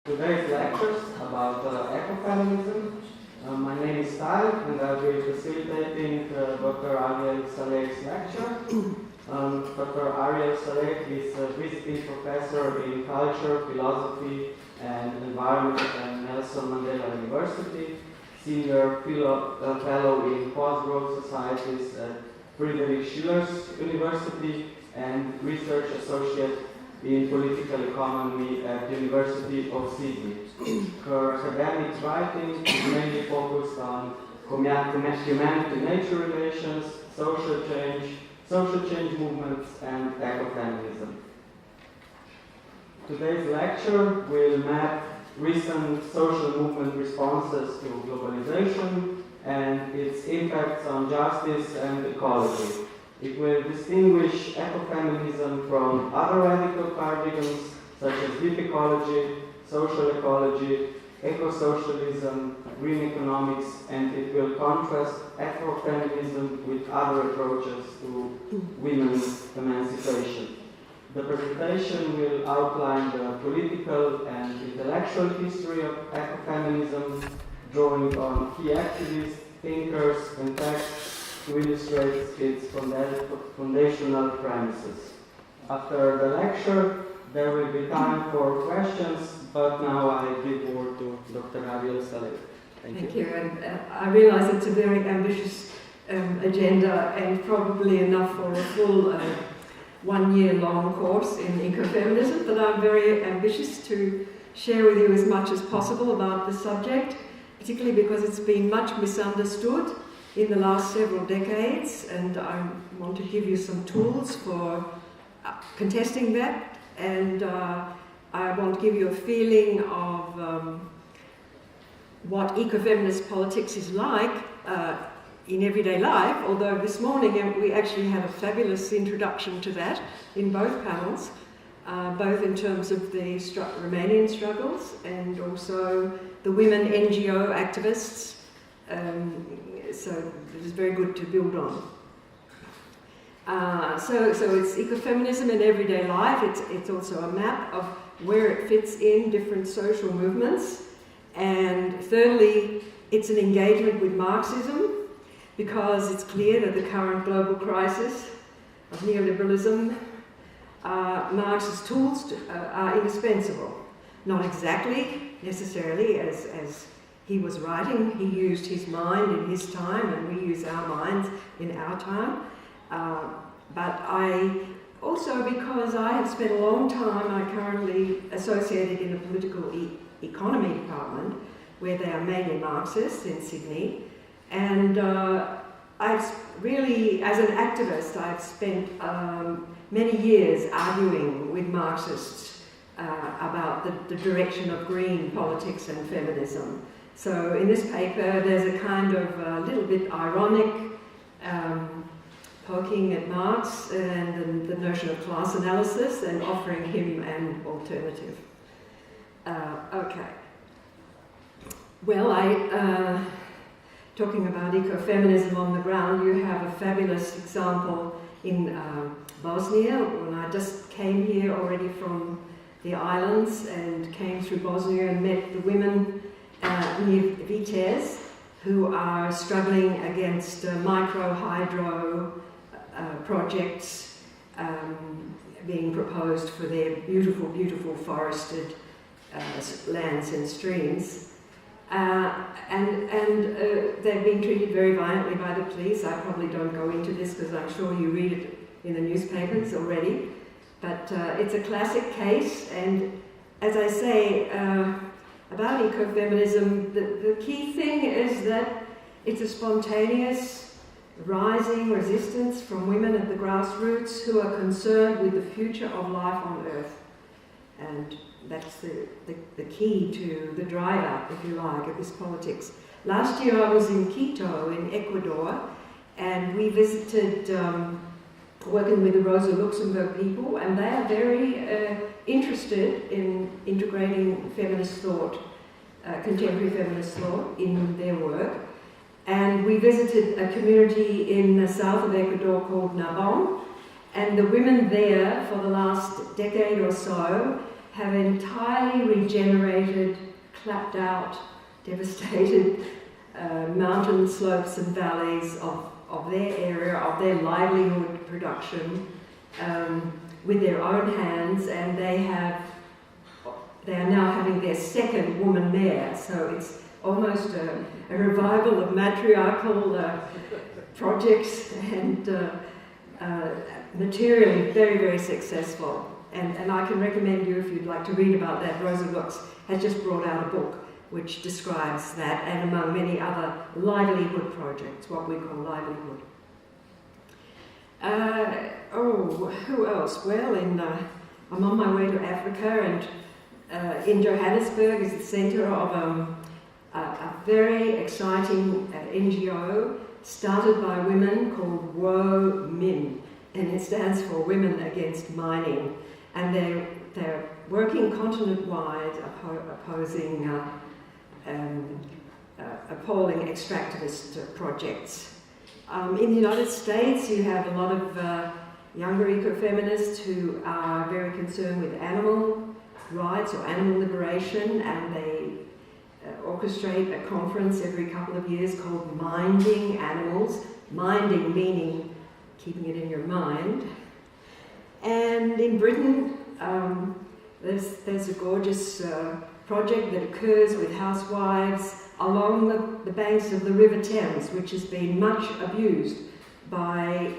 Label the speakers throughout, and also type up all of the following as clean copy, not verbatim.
Speaker 1: Today's lectures about ecofeminism. My name is Tal, and I'll be facilitating Dr. Ariel Salleh's lecture. Dr. Ariel Salleh is a visiting professor in culture, philosophy, and environment at Nelson Mandela University, senior fellow in post-growth societies at Friedrich Schiller's University, and research associate in political economy at the University of Sydney. Her academic writing is mainly focused on humanity-nature relations, social change movements, and ecofeminism. Today's lecture will map recent social movement responses to globalization and its impacts on justice and ecology. It will distinguish ecofeminism from other radical paradigms such as deep ecology, social ecology, ecosocialism, green economics, and it will contrast ecofeminism with other approaches to women's emancipation. The presentation will outline the political and intellectual history of ecofeminism, drawing on key activists, thinkers, and texts to illustrate its foundational premises. After the lecture, there will be time for questions, but now I give word to Dr. Ariel Salleh.
Speaker 2: Thank you. And I realize it's a very ambitious agenda and probably enough for a full 1 year long course in ecofeminism, but I'm very ambitious to share with you as much as possible about the subject, particularly because it's been much misunderstood in the last several decades, and I want to give you some tools for contesting that, and I want to give you a feeling of what ecofeminist politics is like in everyday life, although this morning we actually had a fabulous introduction to that in both panels, both in terms of the Romanian struggles and also the women NGO activists. So it is very good to build on. So it's ecofeminism in everyday life. It's also a map of where it fits in different social movements. And thirdly, it's an engagement with Marxism, because it's clear that the current global crisis of neoliberalism, Marx's tools are indispensable. Not exactly necessarily as he was writing. He used his mind in his time, and we use our minds in our time. But I also, because I have spent a long time, I'm currently associated in the political economy department, where they are mainly Marxists in Sydney. And I've really, as an activist, I've spent many years arguing with Marxists about the direction of green politics and feminism. So in this paper, there's a kind of a little bit ironic poking at Marx and the notion of class analysis and offering him an alternative. Okay. Well, talking about ecofeminism on the ground, you have a fabulous example in Bosnia. When I just came here already from the islands and came through Bosnia and met the women near Vitez, who are struggling against micro-hydro projects being proposed for their beautiful, beautiful forested lands and streams. And they're being treated very violently by the police. I probably don't go into this because I'm sure you read it in the newspapers already. But it's a classic case, and as I say, about ecofeminism, the key thing is that it's a spontaneous, rising resistance from women at the grassroots who are concerned with the future of life on Earth. And that's the key to the driver, if you like, of this politics. Last year I was in Quito in Ecuador, and we visited working with the Rosa Luxemburg people, and they are very interested in integrating feminist thought, contemporary feminist thought in their work. And we visited a community in the south of Ecuador called Nabon, and the women there for the last decade or so have entirely regenerated, clapped out, devastated mountain slopes and valleys of their area, of their livelihood production, with their own hands, and they are now having their second woman mayor. So it's almost a revival of matriarchal projects, and materially very, very successful. And I can recommend you, if you'd like to read about that, Rosa Lux has just brought out a book which describes that, and among many other livelihood projects, what we call livelihood. Who else? Well, I'm on my way to Africa, and in Johannesburg is the centre of a very exciting NGO started by women called WOMIN, and it stands for Women Against Mining. And they're working continent-wide opposing appalling extractivist projects. In the United States, you have a lot of younger ecofeminists who are very concerned with animal rights or animal liberation, and they orchestrate a conference every couple of years called Minding Animals. Minding meaning keeping it in your mind. And in Britain, there's a gorgeous project that occurs with housewives along the banks of the River Thames, which has been much abused by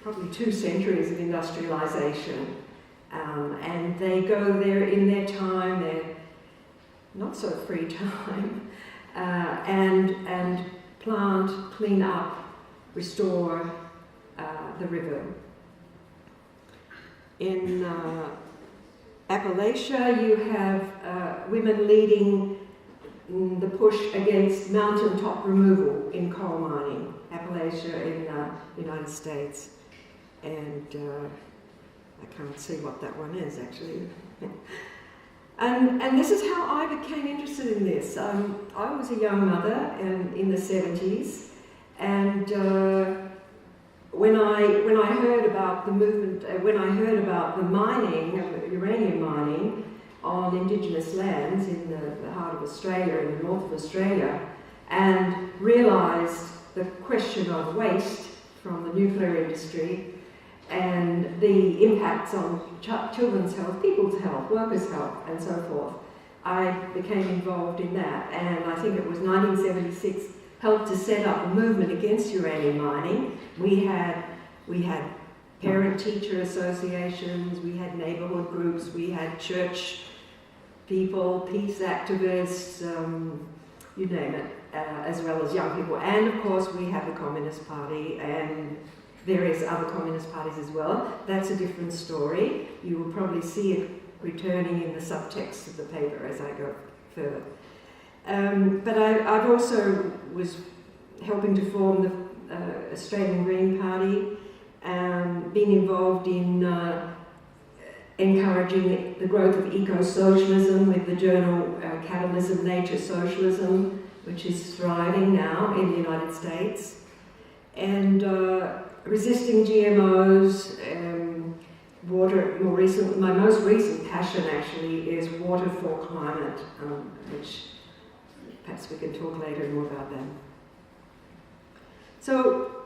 Speaker 2: probably 2 centuries of industrialisation. And they go there in their time, their not so free time, and plant, clean up, restore the river. In Appalachia, you have women leading the push against mountaintop removal in coal mining, Appalachia in the United States. And I can't see what that one is, actually. And this is how I became interested in this. I was a young mother in the 70s, and when I heard about the movement, when I heard about the mining, uranium mining, on Indigenous lands in the heart of Australia, in the north of Australia, and realised the question of waste from the nuclear industry and the impacts on children's health, people's health, workers' health, and so forth, I became involved in that. And I think it was 1976 helped to set up a movement against uranium mining. We had parent-teacher associations, we had neighbourhood groups, we had church people, peace activists, you name it, as well as young people. And of course we have the Communist Party and various other communist parties as well. That's a different story. You will probably see it returning in the subtext of the paper as I go further. But I've also was helping to form the Australian Green Party, being involved in encouraging the growth of eco-socialism with the journal Capitalism, Nature, Socialism, which is thriving now in the United States, and resisting GMOs, water. My most recent passion actually is water for climate, which perhaps we can talk later more about that. So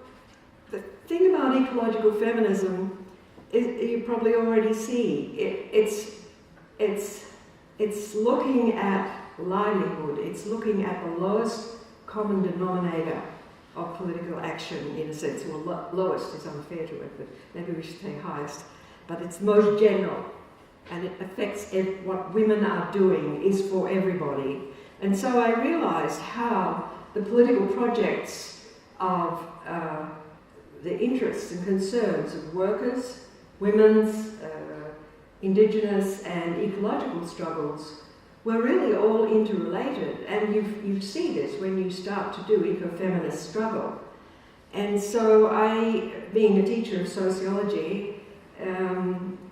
Speaker 2: the thing about ecological feminism is, you probably already see, it's looking at livelihood, it's looking at the lowest common denominator of political action, in a sense. Well, lowest is unfair to it, but maybe we should say highest. But it's most general, and it affects what women are doing is for everybody. And so I realised how the political projects of the interests and concerns of workers, women's, Indigenous and ecological struggles were really all interrelated, and you see this when you start to do ecofeminist struggle. And so I, being a teacher of sociology,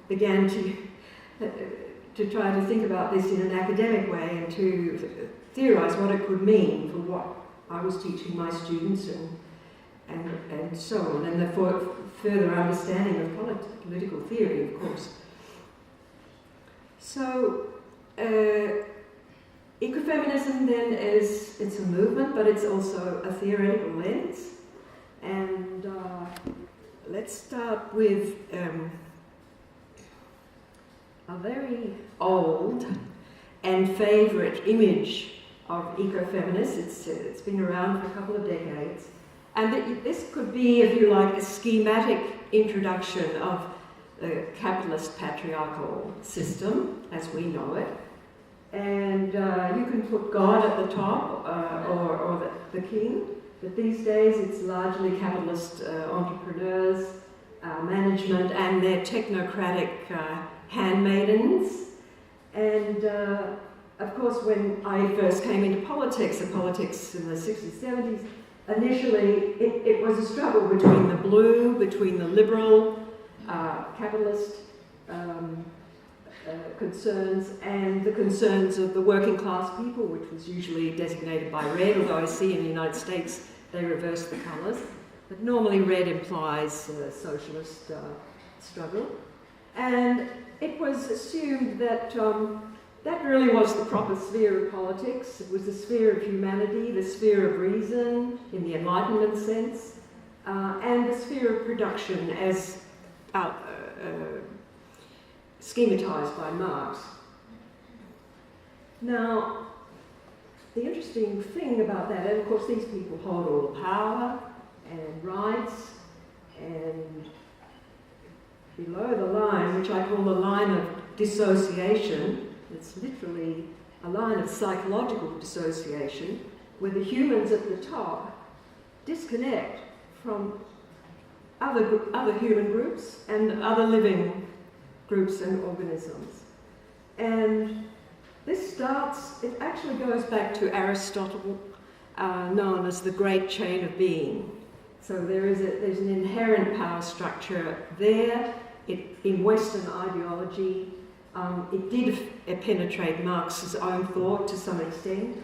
Speaker 2: began to try to think about this in an academic way and to theorise what it could mean for what I was teaching my students and so on, and the further understanding of political theory, of course. So, ecofeminism then it's a movement, but it's also a theoretical lens. And let's start with a very old and favourite image of ecofeminists. It's been around for a couple of decades. And this could be, if you like, a schematic introduction of the capitalist patriarchal system as we know it. And you can put God at the top or the king, but these days it's largely capitalist entrepreneurs, management, and their technocratic handmaidens. And of course, when I first came into politics in the 60s, 70s, initially it was a struggle between the blue, between the liberal, capitalist concerns and the concerns of the working class people, which was usually designated by red, although I see in the United States they reverse the colours. But normally red implies a socialist struggle. And it was assumed that that really was the proper sphere of politics. It was the sphere of humanity, the sphere of reason in the Enlightenment sense, and the sphere of production as schematized by Marx. Now, the interesting thing about that, and of course these people hold all the power and rights, and below the line, which I call the line of dissociation, it's literally a line of psychological dissociation, where the humans at the top disconnect from other human groups and other living groups and organisms. And this it actually goes back to Aristotle, known as the great chain of being. So there's an inherent power structure there. In Western ideology, it did penetrate Marx's own thought to some extent.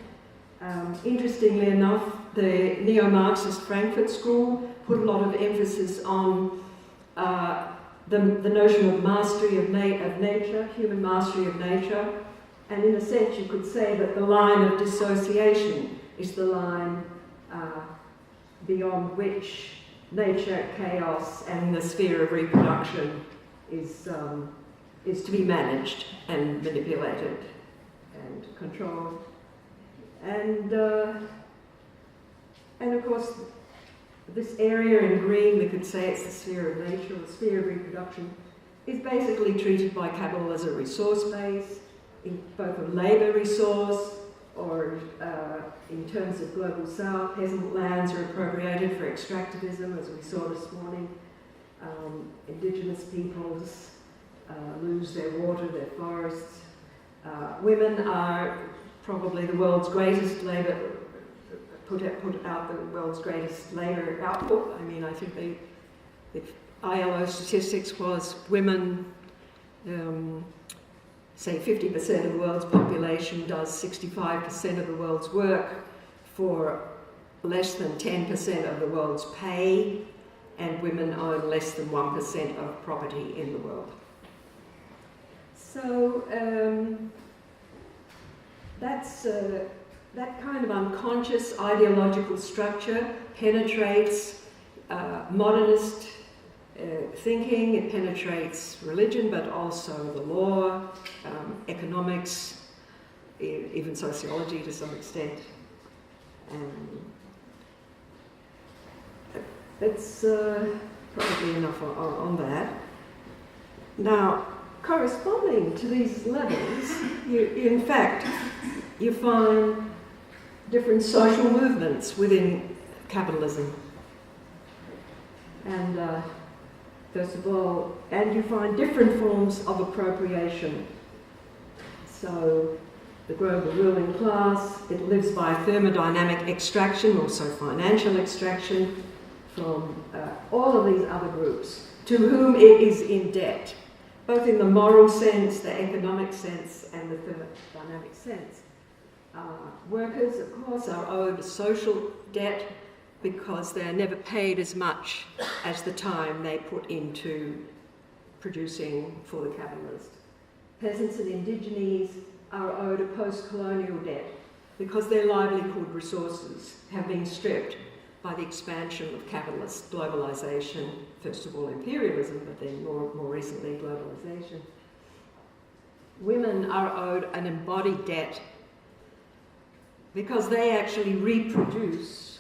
Speaker 2: Interestingly enough, the neo-Marxist Frankfurt School put a lot of emphasis on the notion of mastery of nature, human mastery of nature, and in a sense you could say that the line of dissociation is the line beyond which nature, chaos, and the sphere of reproduction is to be managed and manipulated and controlled. And of course, this area in green, we could say it's the sphere of nature, or the sphere of reproduction, is basically treated by capital as a resource base, in both a labour resource or in terms of global south, peasant lands are appropriated for extractivism, as we saw this morning. Indigenous peoples lose their water, their forests. Women are probably the world's greatest labour, put out the world's greatest labour output. I mean, I think the ILO statistics was women, say 50% of the world's population does 65% of the world's work for less than 10% of the world's pay, and women own less than 1% of property in the world. So that kind of unconscious ideological structure penetrates modernist thinking, it penetrates religion, but also the law, economics, even sociology to some extent. That's probably enough on that. Now, corresponding to these levels, in fact, you find different social movements within capitalism. And first of all, and you find different forms of appropriation. So the global ruling class, it lives by thermodynamic extraction, also financial extraction, from all of these other groups to whom it is in debt, both in the moral sense, the economic sense, and the thermodynamic sense. Workers, of course, are owed a social debt because they are never paid as much as the time they put into producing for the capitalist. peasants and indigenes are owed a post-colonial debt because their livelihood resources have been stripped by the expansion of capitalist globalization, first of all imperialism, but then more recently globalization. Women are owed an embodied debt because they actually reproduce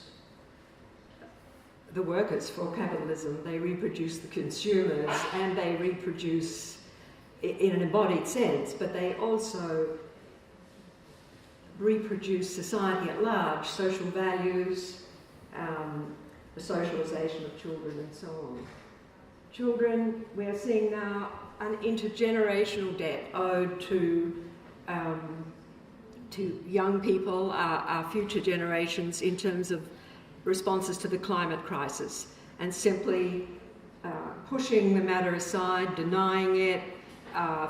Speaker 2: the workers for capitalism, they reproduce the consumers, and they reproduce in an embodied sense, but they also reproduce society at large, social values, the socialization of children and so on. Children, we are seeing now an intergenerational debt owed to young people, our future generations, in terms of responses to the climate crisis, and simply pushing the matter aside, denying it,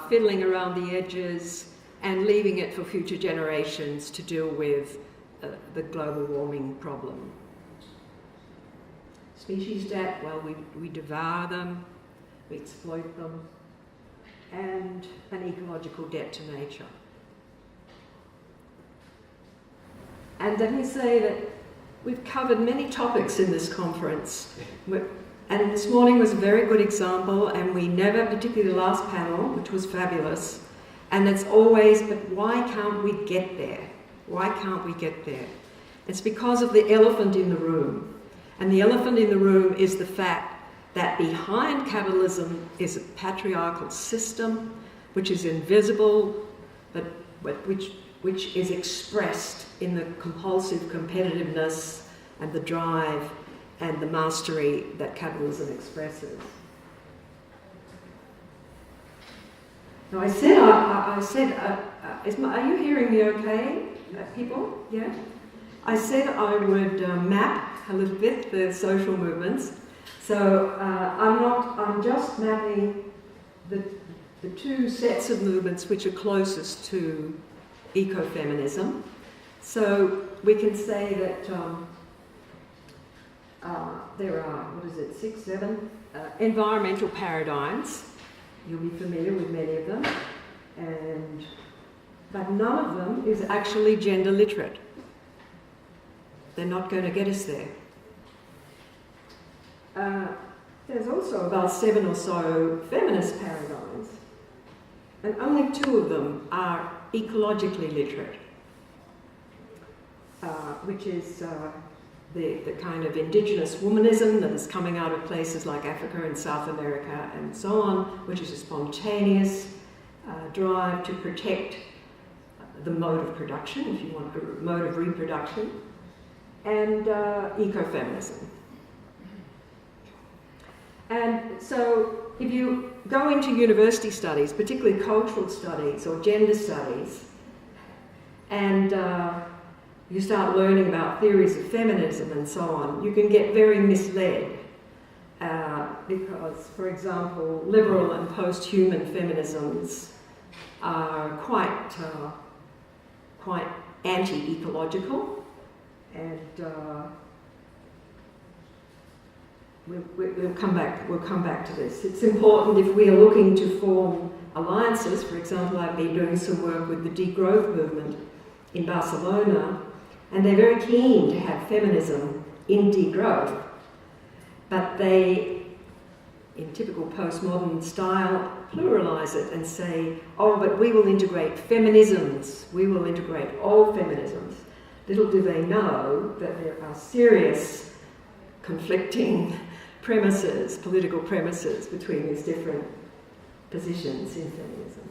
Speaker 2: fiddling around the edges, and leaving it for future generations to deal with the global warming problem. Species debt, well, we devour them, we exploit them, and an ecological debt to nature. And let me say that we've covered many topics in this conference, and this morning was a very good example, and we never, particularly the last panel, which was fabulous, and it's always, but why can't we get there? Why can't we get there? It's because of the elephant in the room. And the elephant in the room is the fact that behind capitalism is a patriarchal system which is invisible, but which is expressed in the compulsive competitiveness and the drive and the mastery that capitalism expresses. Now are you hearing me okay, people? Yeah? I said I would map a little bit the social movements. So I'm just mapping the two sets of movements which are closest to ecofeminism. So we can say that there are, 6, 7 environmental paradigms. You'll be familiar with many of them, but none of them is actually gender literate. They're not going to get us there. There's also about 7 or so feminist paradigms, and only 2 of them are ecologically literate, which is the kind of indigenous womanism that is coming out of places like Africa and South America and so on, which is a spontaneous drive to protect the mode of production, if you want, the mode of reproduction, and ecofeminism. And so if you go into university studies, particularly cultural studies or gender studies, and you start learning about theories of feminism and so on, you can get very misled because, for example, liberal and post-human feminisms are quite anti-ecological, and we'll come back to this. It's important if we are looking to form alliances. For example, I've been doing some work with the degrowth movement in Barcelona, and they're very keen to have feminism in degrowth, but they, in typical postmodern style, pluralize it and say, oh, but we will integrate feminisms, we will integrate all feminisms. Little do they know that there are serious conflicting premises, political premises, between these different positions in feminism.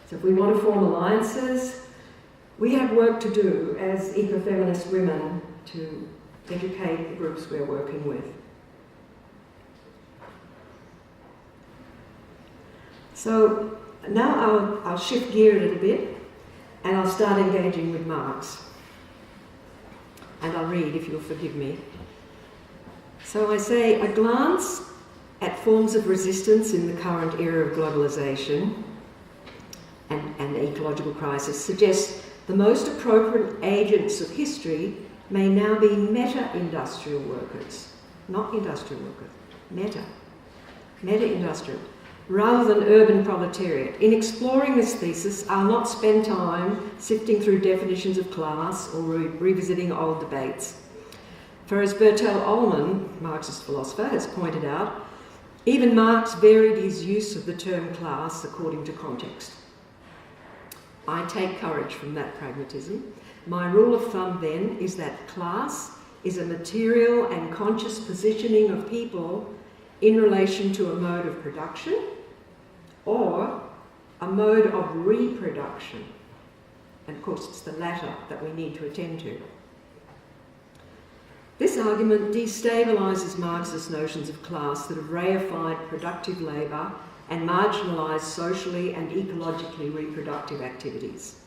Speaker 2: So if we want to form alliances, we have work to do as ecofeminist women to educate the groups we're working with. So now I'll shift gear a little bit, and I'll start engaging with Marx. And I'll read, if you'll forgive me. So I say, a glance at forms of resistance in the current era of globalization and the ecological crisis suggests the most appropriate agents of history may now be meta-industrial workers, not industrial workers, meta-industrial. rather than urban proletariat. In exploring this thesis, I'll not spend time sifting through definitions of class or revisiting old debates. For as Bertel Ollman, Marxist philosopher, has pointed out, even Marx varied his use of the term class according to context. I take courage from that pragmatism. My rule of thumb then is that class is a material and conscious positioning of people in relation to a mode of production or a mode of reproduction. And of course it's the latter that we need to attend to. This argument destabilises Marxist notions of class that have reified productive labour and marginalised socially and ecologically reproductive activities.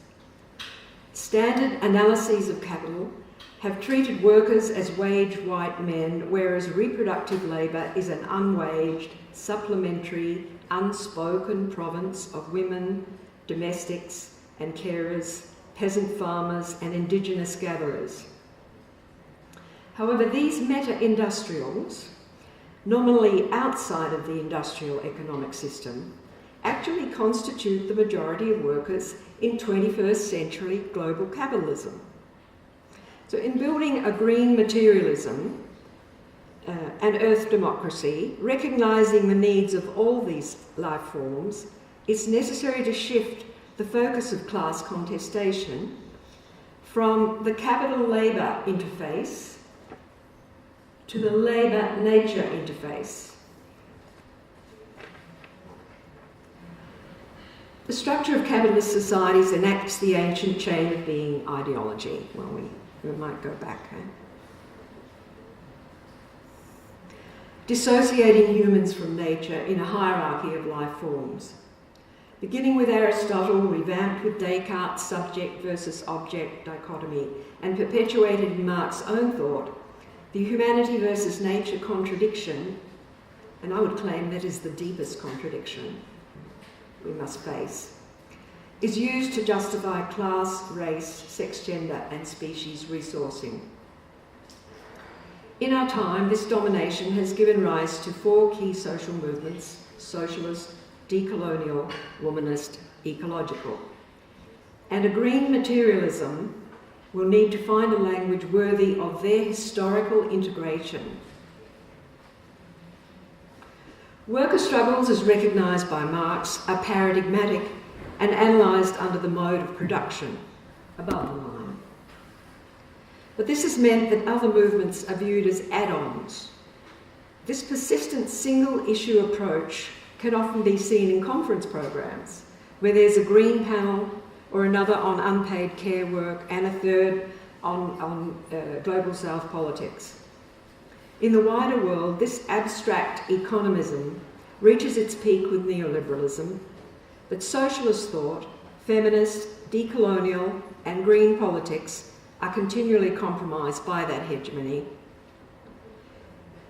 Speaker 2: Standard analyses of capital have treated workers as wage white men, whereas reproductive labour is an unwaged, supplementary, unspoken province of women, domestics and carers, peasant farmers and indigenous gatherers. However, these meta-industrials, nominally outside of the industrial economic system, actually constitute the majority of workers in 21st century global capitalism. So in building a green materialism and earth democracy, recognising the needs of all these life forms, it's necessary to shift the focus of class contestation from the capital-labour interface to the labour-nature interface. The structure of capitalist societies enacts the ancient chain of being ideology. Well, we might go back. Dissociating humans from nature in a hierarchy of life forms. Beginning with Aristotle, revamped with Descartes' subject versus object dichotomy, and perpetuated in Marx's own thought, the humanity versus nature contradiction, and I would claim that is the deepest contradiction we must face, is used to justify class, race, sex, gender, and species resourcing. In our time, this domination has given rise to four key social movements: socialist, decolonial, womanist, ecological. And a green materialism will need to find a language worthy of their historical integration. Worker struggles, as recognised by Marx, are paradigmatic and analysed under the mode of production, above the line. But this has meant that other movements are viewed as add-ons. This persistent single-issue approach can often be seen in conference programs, where there's a green panel or another on unpaid care work and a third on global south politics. In the wider world, this abstract economism reaches its peak with neoliberalism, but socialist thought, feminist, decolonial, and green politics are continually compromised by that hegemony.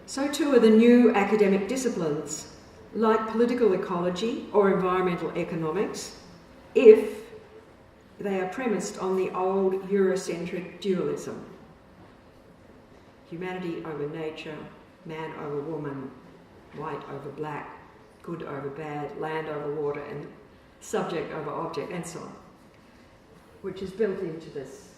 Speaker 2: So too are the new academic disciplines, like political ecology or environmental economics, if they are premised on the old Eurocentric dualism. Humanity over nature, man over woman, white over black, good over bad, land over water, and subject over object, and so on, which is built into this.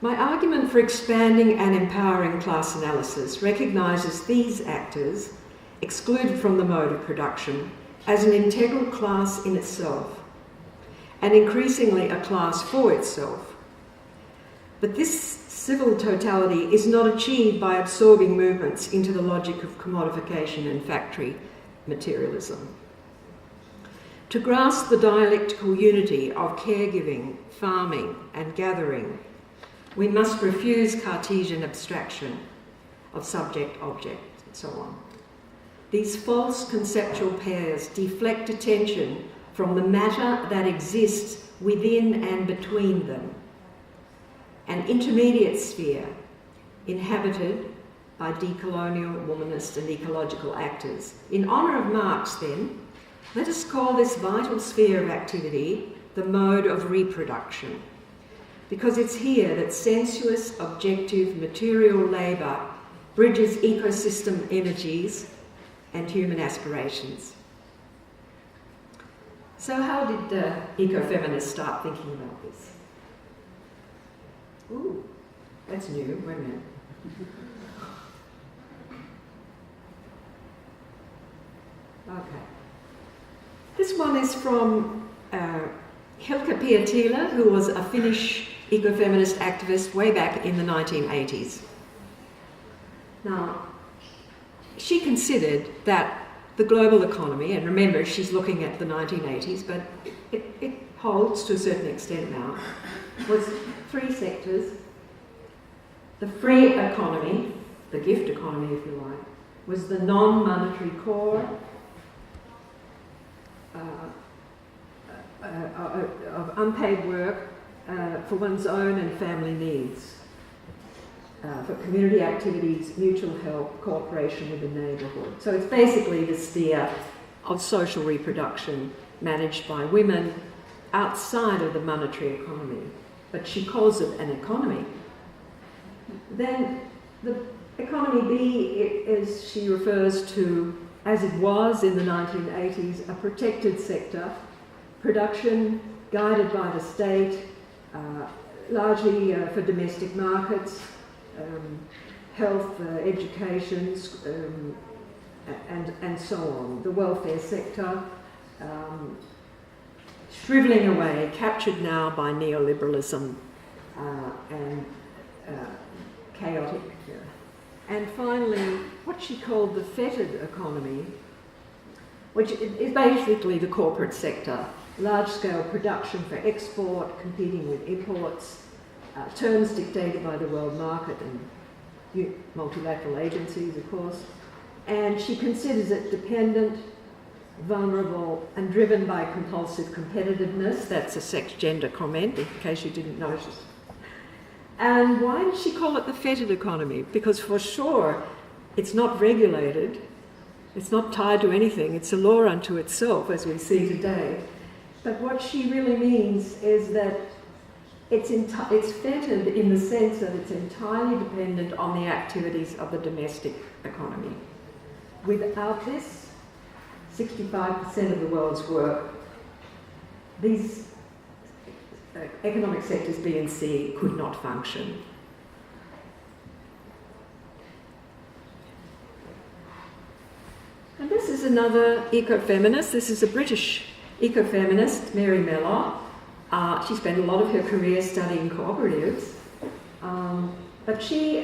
Speaker 2: My argument for expanding and empowering class analysis recognises these actors, excluded from the mode of production, as an integral class in itself, and increasingly a class for itself. But this civil totality is not achieved by absorbing movements into the logic of commodification and factory materialism. To grasp the dialectical unity of caregiving, farming, and gathering, we must refuse Cartesian abstraction of subject, object, and so on. These false conceptual pairs deflect attention from the matter that exists within and between them, an intermediate sphere inhabited by decolonial, womanist, and ecological actors. In honour of Marx, then, let us call this vital sphere of activity the mode of reproduction, because it's here that sensuous, objective, material labour bridges ecosystem energies and human aspirations. So how did ecofeminists start thinking about this? Ooh, that's new, wait a minute. Okay. This one is from Hilkka Pietila, who was a Finnish ecofeminist activist way back in the 1980s. Now, she considered that the global economy, and remember she's looking at the 1980s, but it holds to a certain extent now, was three sectors. The free economy, the gift economy if you like, was the non-monetary core of unpaid work for one's own and family needs, for community activities, mutual help, cooperation with the neighbourhood. So it's basically the sphere of social reproduction managed by women outside of the monetary economy, but she calls it an economy. Then the economy B is, she refers to, as it was in the 1980s, a protected sector, production guided by the state, largely for domestic markets, health, education, and so on. The welfare sector, shrivelling away, captured now by neoliberalism and chaotic. And finally, what she called the fetid economy, which is basically the corporate sector, large-scale production for export, competing with imports, terms dictated by the world market and multilateral agencies, of course. And she considers it dependent, vulnerable, and driven by compulsive competitiveness. That's a sex-gender comment, in case you didn't notice. And why did she call it the fetid economy? Because for sure, it's not regulated, it's not tied to anything, it's a law unto itself, as we see today. But what she really means is that it's fetid in the sense that it's entirely dependent on the activities of the domestic economy. Without this, 65% of the world's work, these economic sectors B and C could not function. And this is another ecofeminist. This is a British ecofeminist, Mary Mellor. She spent a lot of her career studying cooperatives, but she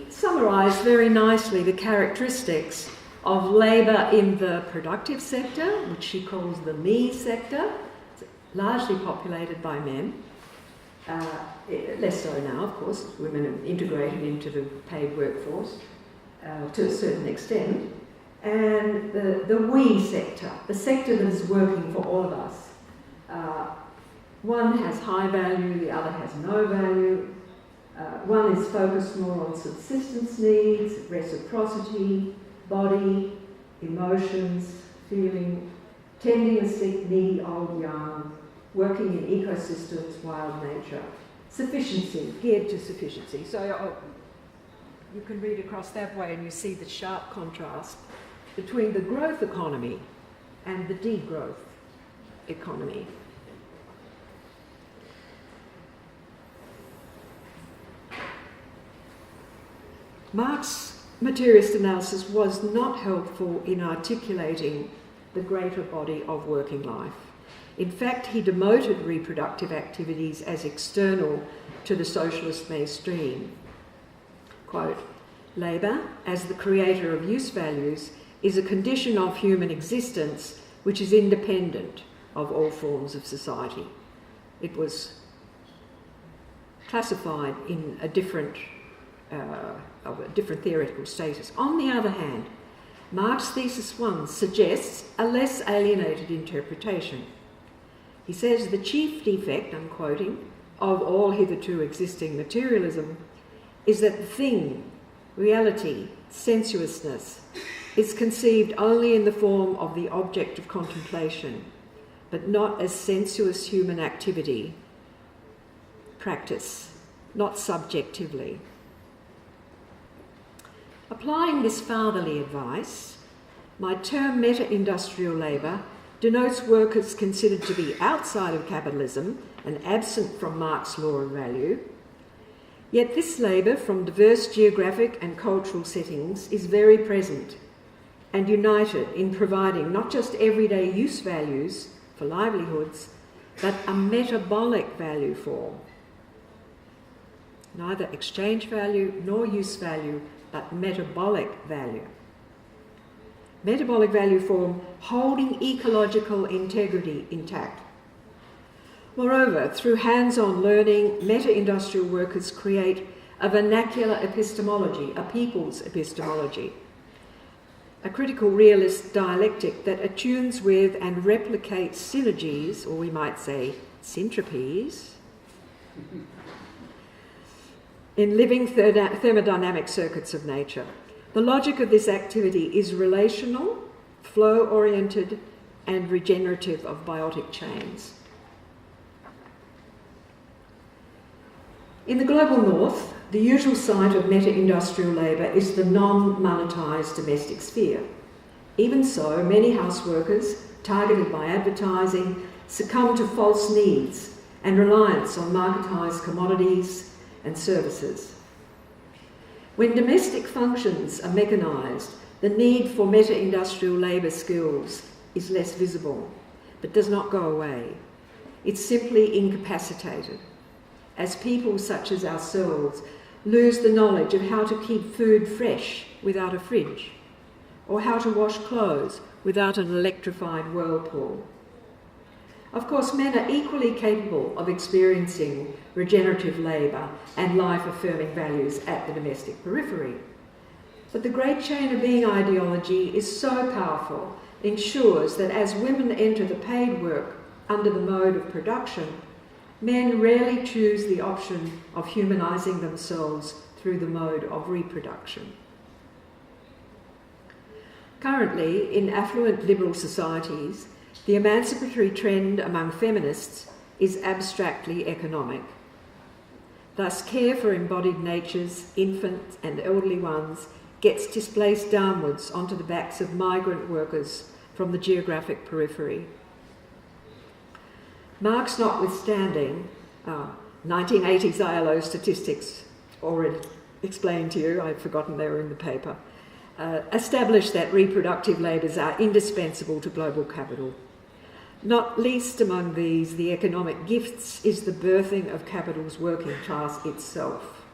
Speaker 2: summarised very nicely the characteristics of labour in the productive sector, which she calls the me sector, largely populated by men, less so now, of course, women are integrated into the paid workforce to a certain extent, and the we sector, the sector that is working for all of us. One has high value, the other has no value. One is focused more on subsistence needs, reciprocity, body, emotions, feeling, tending the sick, needy, old, young, working in ecosystems, wild nature. Sufficiency, geared to sufficiency. So you can read across that way and you see the sharp contrast between the growth economy and the degrowth economy. Marx's materialist analysis was not helpful in articulating the greater body of working life. In fact, he demoted reproductive activities as external to the socialist mainstream. Quote, labour, as the creator of use values, is a condition of human existence which is independent of all forms of society. It was classified in a different theoretical status. On the other hand, Marx's thesis 1 suggests a less alienated interpretation. He says the chief defect, I'm quoting, of all hitherto existing materialism is that the thing, reality, sensuousness, is conceived only in the form of the object of contemplation, but not as sensuous human activity, practice, not subjectively. Applying this fatherly advice, my term meta-industrial labour denotes workers considered to be outside of capitalism and absent from Marx's law of value. Yet this labour from diverse geographic and cultural settings is very present and united in providing not just everyday use values for livelihoods, but a metabolic value form. Neither exchange value nor use value, but metabolic value. Metabolic value form holding ecological integrity intact. Moreover, through hands-on learning, meta-industrial workers create a vernacular epistemology, a people's epistemology, a critical realist dialectic that attunes with and replicates synergies, or we might say syntropies, in living thermodynamic circuits of nature. The logic of this activity is relational, flow-oriented, and regenerative of biotic chains. In the global north, the usual site of meta-industrial labour is the non-monetised domestic sphere. Even so, many houseworkers, targeted by advertising, succumb to false needs and reliance on marketised commodities and services. When domestic functions are mechanised, the need for meta-industrial labour skills is less visible, but does not go away. It's simply incapacitated, as people such as ourselves lose the knowledge of how to keep food fresh without a fridge, or how to wash clothes without an electrified whirlpool. Of course, men are equally capable of experiencing regenerative labour and life-affirming values at the domestic periphery. But the great chain of being ideology is so powerful, ensures that as women enter the paid work under the mode of production, men rarely choose the option of humanising themselves through the mode of reproduction. Currently, in affluent liberal societies, the emancipatory trend among feminists is abstractly economic. Thus, care for embodied natures, infant and elderly ones, gets displaced downwards onto the backs of migrant workers from the geographic periphery. Marx notwithstanding, 1980s ILO statistics, already explained to you, I've forgotten they were in the paper, established that reproductive labours are indispensable to global capital. Not least among these, the economic gifts is the birthing of capital's working class itself.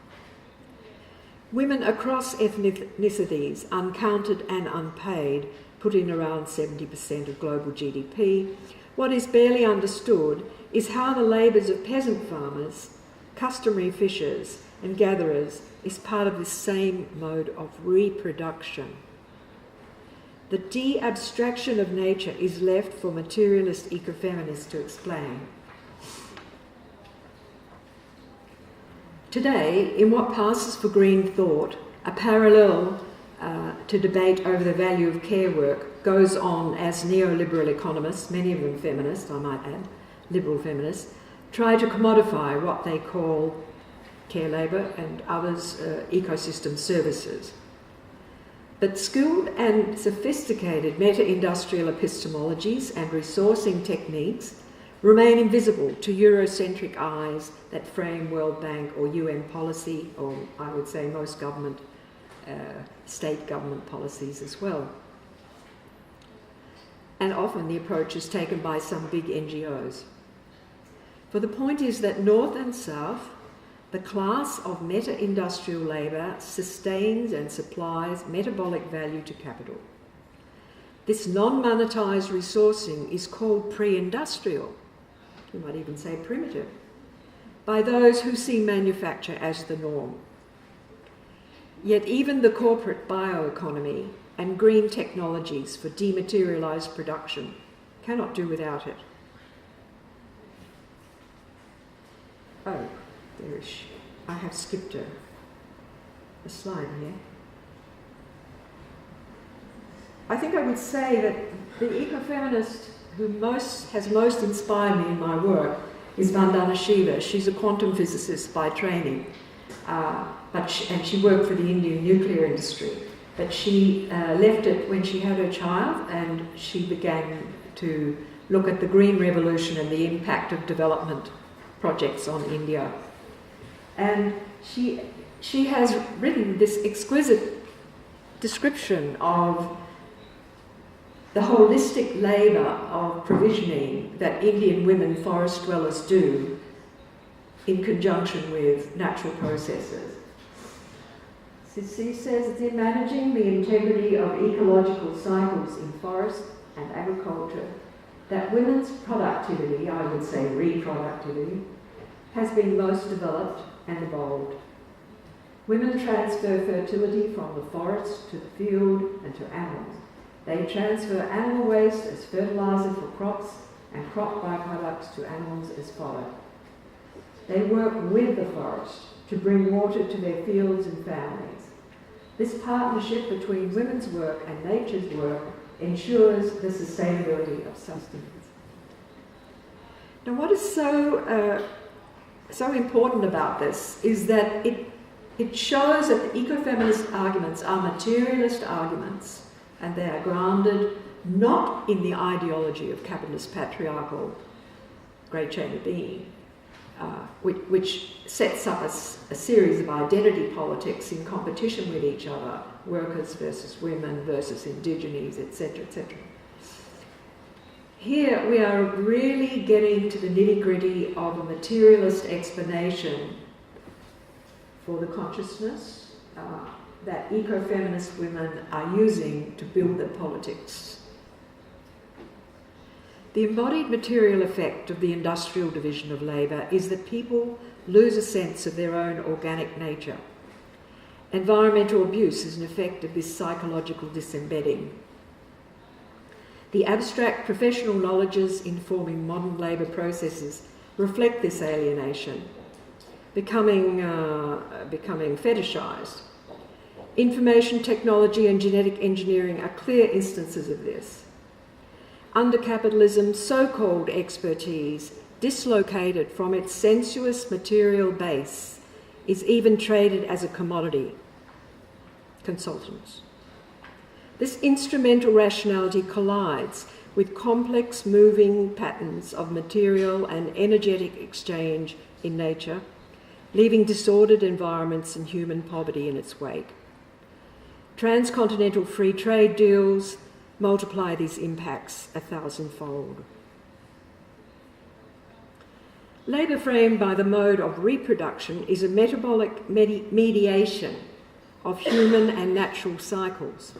Speaker 2: Women across ethnicities, uncounted and unpaid, put in around 70% of global GDP. What is barely understood is how the labours of peasant farmers, customary fishers and gatherers is part of this same mode of reproduction. The de-abstraction of nature is left for materialist ecofeminists to explain. Today, in what passes for green thought, a parallel to debate over the value of care work goes on as neoliberal economists, many of them feminists, I might add, liberal feminists, try to commodify what they call care labour and others ecosystem services. But skilled and sophisticated meta-industrial epistemologies and resourcing techniques remain invisible to Eurocentric eyes that frame World Bank or UN policy, or I would say most government, state government policies as well. And often the approach is taken by some big NGOs. For the point is that North and South, the class of meta-industrial labour sustains and supplies metabolic value to capital. This non-monetised resourcing is called pre-industrial, you might even say primitive, by those who see manufacture as the norm. Yet even the corporate bioeconomy and green technologies for dematerialised production cannot do without it. Oh. I have skipped a slide here. I think I would say that the ecofeminist who has most inspired me in my work is Vandana Shiva. She's a quantum physicist by training, and she worked for the Indian nuclear industry. but she left it when she had her child, and she began to look at the Green Revolution and the impact of development projects on India. And she has written this exquisite description of the holistic labour of provisioning that Indian women forest dwellers do in conjunction with natural processes. She says it's in managing the integrity of ecological cycles in forest and agriculture that women's productivity, I would say reproductivity, has been most developed and evolved. Women transfer fertility from the forest to the field and to animals. They transfer animal waste as fertiliser for crops and crop byproducts to animals as fodder. They work with the forest to bring water to their fields and families. This partnership between women's work and nature's work ensures the sustainability of sustenance. Now, what is so important about this is that it shows that the ecofeminist arguments are materialist arguments, and they are grounded not in the ideology of capitalist patriarchal great chain of being, which sets up a series of identity politics in competition with each other, workers versus women versus indigenes, etc., etc. Here we are really getting to the nitty-gritty of a materialist explanation for the consciousness that ecofeminist women are using to build their politics. The embodied material effect of the industrial division of labour is that people lose a sense of their own organic nature. Environmental abuse is an effect of this psychological disembedding. The abstract professional knowledges informing modern labour processes reflect this alienation, becoming fetishised. Information technology and genetic engineering are clear instances of this. Under capitalism, so-called expertise, dislocated from its sensuous material base, is even traded as a commodity. Consultants. This instrumental rationality collides with complex moving patterns of material and energetic exchange in nature, leaving disordered environments and human poverty in its wake. Transcontinental free trade deals multiply these impacts 1,000-fold. Labour framed by the mode of reproduction is a metabolic mediation of human and natural cycles,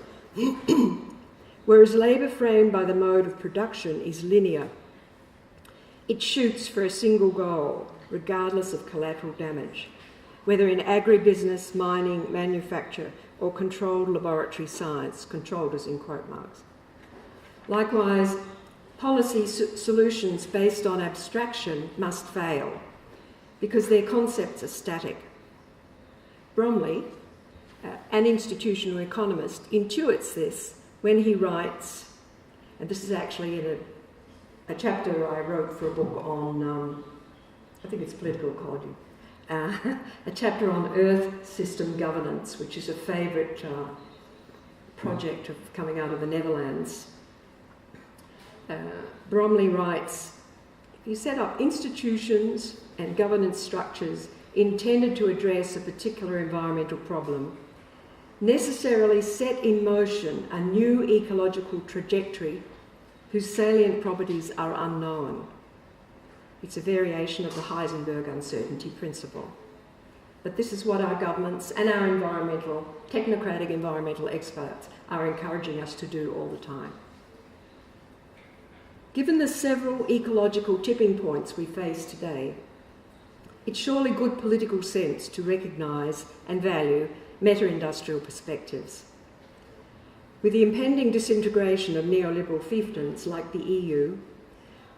Speaker 2: whereas labour framed by the mode of production is linear. It shoots for a single goal, regardless of collateral damage, whether in agribusiness, mining, manufacture, or controlled laboratory science, controlled as in quote marks. Likewise, policy solutions based on abstraction must fail because their concepts are static. Bromley, an institutional economist, intuits this when he writes, and this is actually in a chapter I wrote for a book on, I think it's political ecology, a chapter on Earth system governance, which is a favourite project coming out of the Netherlands. Bromley writes, if you set up institutions and governance structures intended to address a particular environmental problem, necessarily set in motion a new ecological trajectory whose salient properties are unknown. It's a variation of the Heisenberg uncertainty principle. But this is what our governments and our technocratic environmental experts are encouraging us to do all the time. Given the several ecological tipping points we face today, it's surely good political sense to recognise and value meta-industrial perspectives. With the impending disintegration of neoliberal fiefdoms like the EU,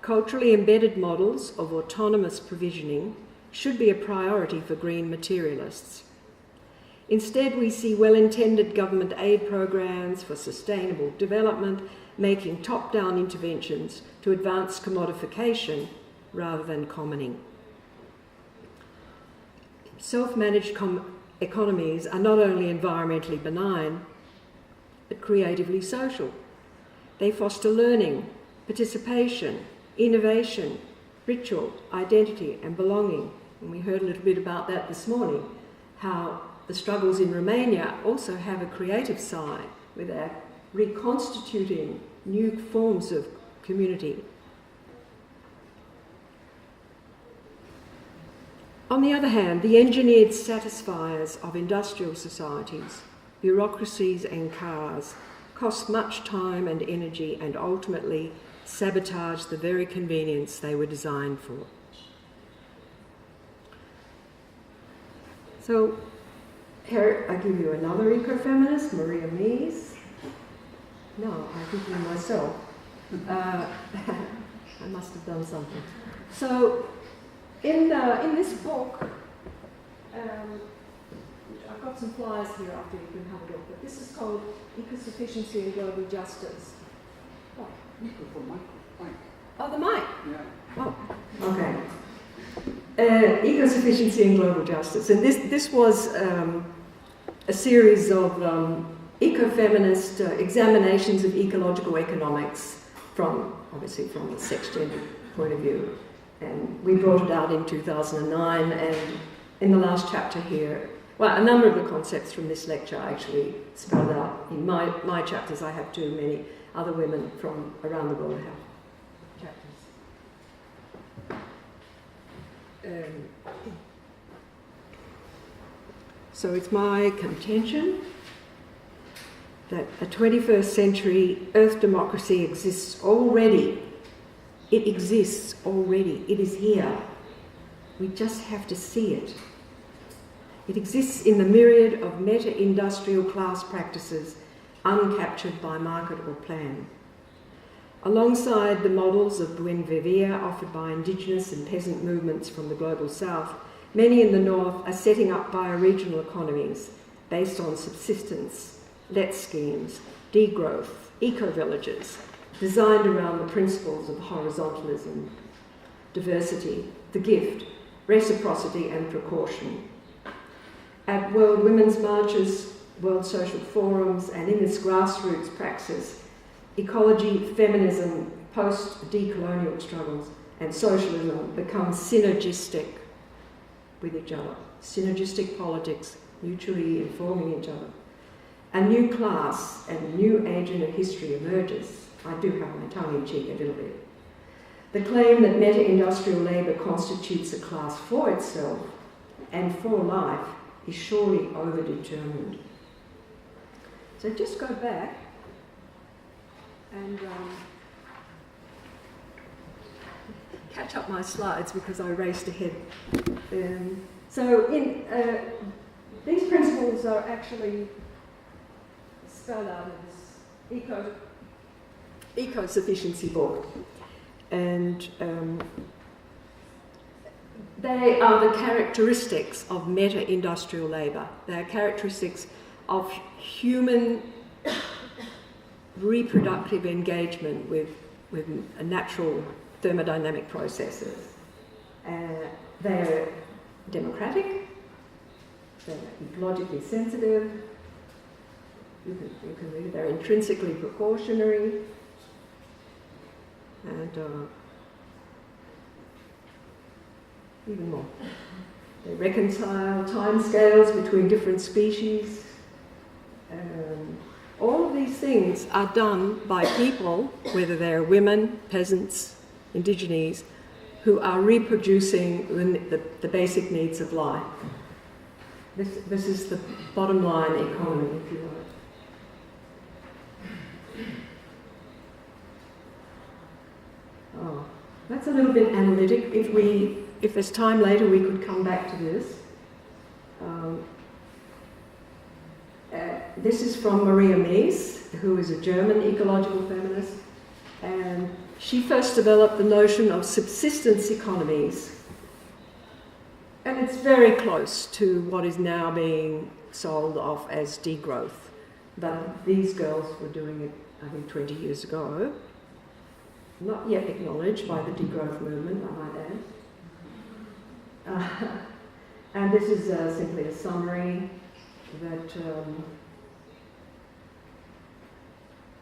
Speaker 2: culturally embedded models of autonomous provisioning should be a priority for green materialists. Instead, we see well-intended government aid programs for sustainable development making top-down interventions to advance commodification rather than commoning. Self-managed economies are not only environmentally benign, but creatively social. They foster learning, participation, innovation, ritual, identity and belonging. And we heard a little bit about that this morning, how the struggles in Romania also have a creative side, where they're reconstituting new forms of community. On the other hand, the engineered satisfiers of industrial societies, bureaucracies and cars, cost much time and energy and ultimately sabotage the very convenience they were designed for. So, here I give you another ecofeminist, Maria Mies. No, I give you myself. I must have done something. So, in this book, I've got some flyers here after you can have a look, but this is called Ecosufficiency and Global Justice. What?
Speaker 3: Mic.
Speaker 2: Oh, the mic?
Speaker 3: Yeah.
Speaker 2: Oh, okay. Ecosufficiency and Global Justice. And this was a series of ecofeminist examinations of ecological economics obviously from the sex-gender point of view. And we brought it out in 2009, and in the last chapter here, well, a number of the concepts from this lecture I actually spelled out in my chapters. I have too many other women from around the world have chapters. So it's my contention that a 21st century Earth democracy exists already. It exists already. It is here. We just have to see it. It exists in the myriad of meta-industrial class practices uncaptured by market or plan. Alongside the models of buen vivir offered by indigenous and peasant movements from the global south, many in the north are setting up bioregional economies based on subsistence, let schemes, degrowth, eco-villages, designed around the principles of horizontalism, diversity, the gift, reciprocity and precaution. At World Women's Marches, World Social Forums, and in this grassroots praxis, ecology, feminism, post-decolonial struggles, and socialism become synergistic with each other. Synergistic politics, mutually informing each other. A new class and a new agent of history emerges. I do have my tongue in cheek a little bit. The claim that meta-industrial labour constitutes a class for itself and for life is surely overdetermined. So just go back and catch up my slides because I raced ahead. These principles are actually spelled out in this eco-sufficiency book. And they are the characteristics of meta-industrial labour. They are characteristics of human reproductive engagement with natural thermodynamic processes. They're democratic, they're ecologically sensitive, you can read it, they're intrinsically precautionary, and even more. They reconcile timescales between different species. All of these things are done by people, whether they're women, peasants, indigenes, who are reproducing the basic needs of life. This is the bottom line economy, if you like. Oh, that's a little bit analytic. If there's time later, we could come back to this. This is from Maria Mies, who is a German ecological feminist, and she first developed the notion of subsistence economies, and it's very close to what is now being sold off as degrowth. But these girls were doing it, I think, 20 years ago. Not yet acknowledged by the degrowth movement, I might add. And this is simply a summary that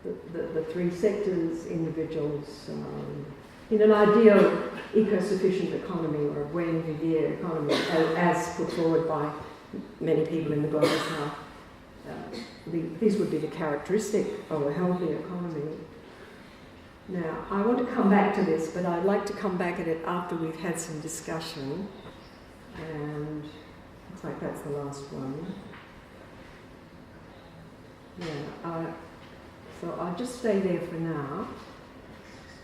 Speaker 2: the three sectors, individuals, in an ideal eco-sufficient economy or a buen vivir economy, as put forward by many people in the global south. These would be the characteristic of a healthy economy. Now, I want to come back to this, but I'd like to come back at it after we've had some discussion. And looks like that's the last one. Yeah, so I'll just stay there for now.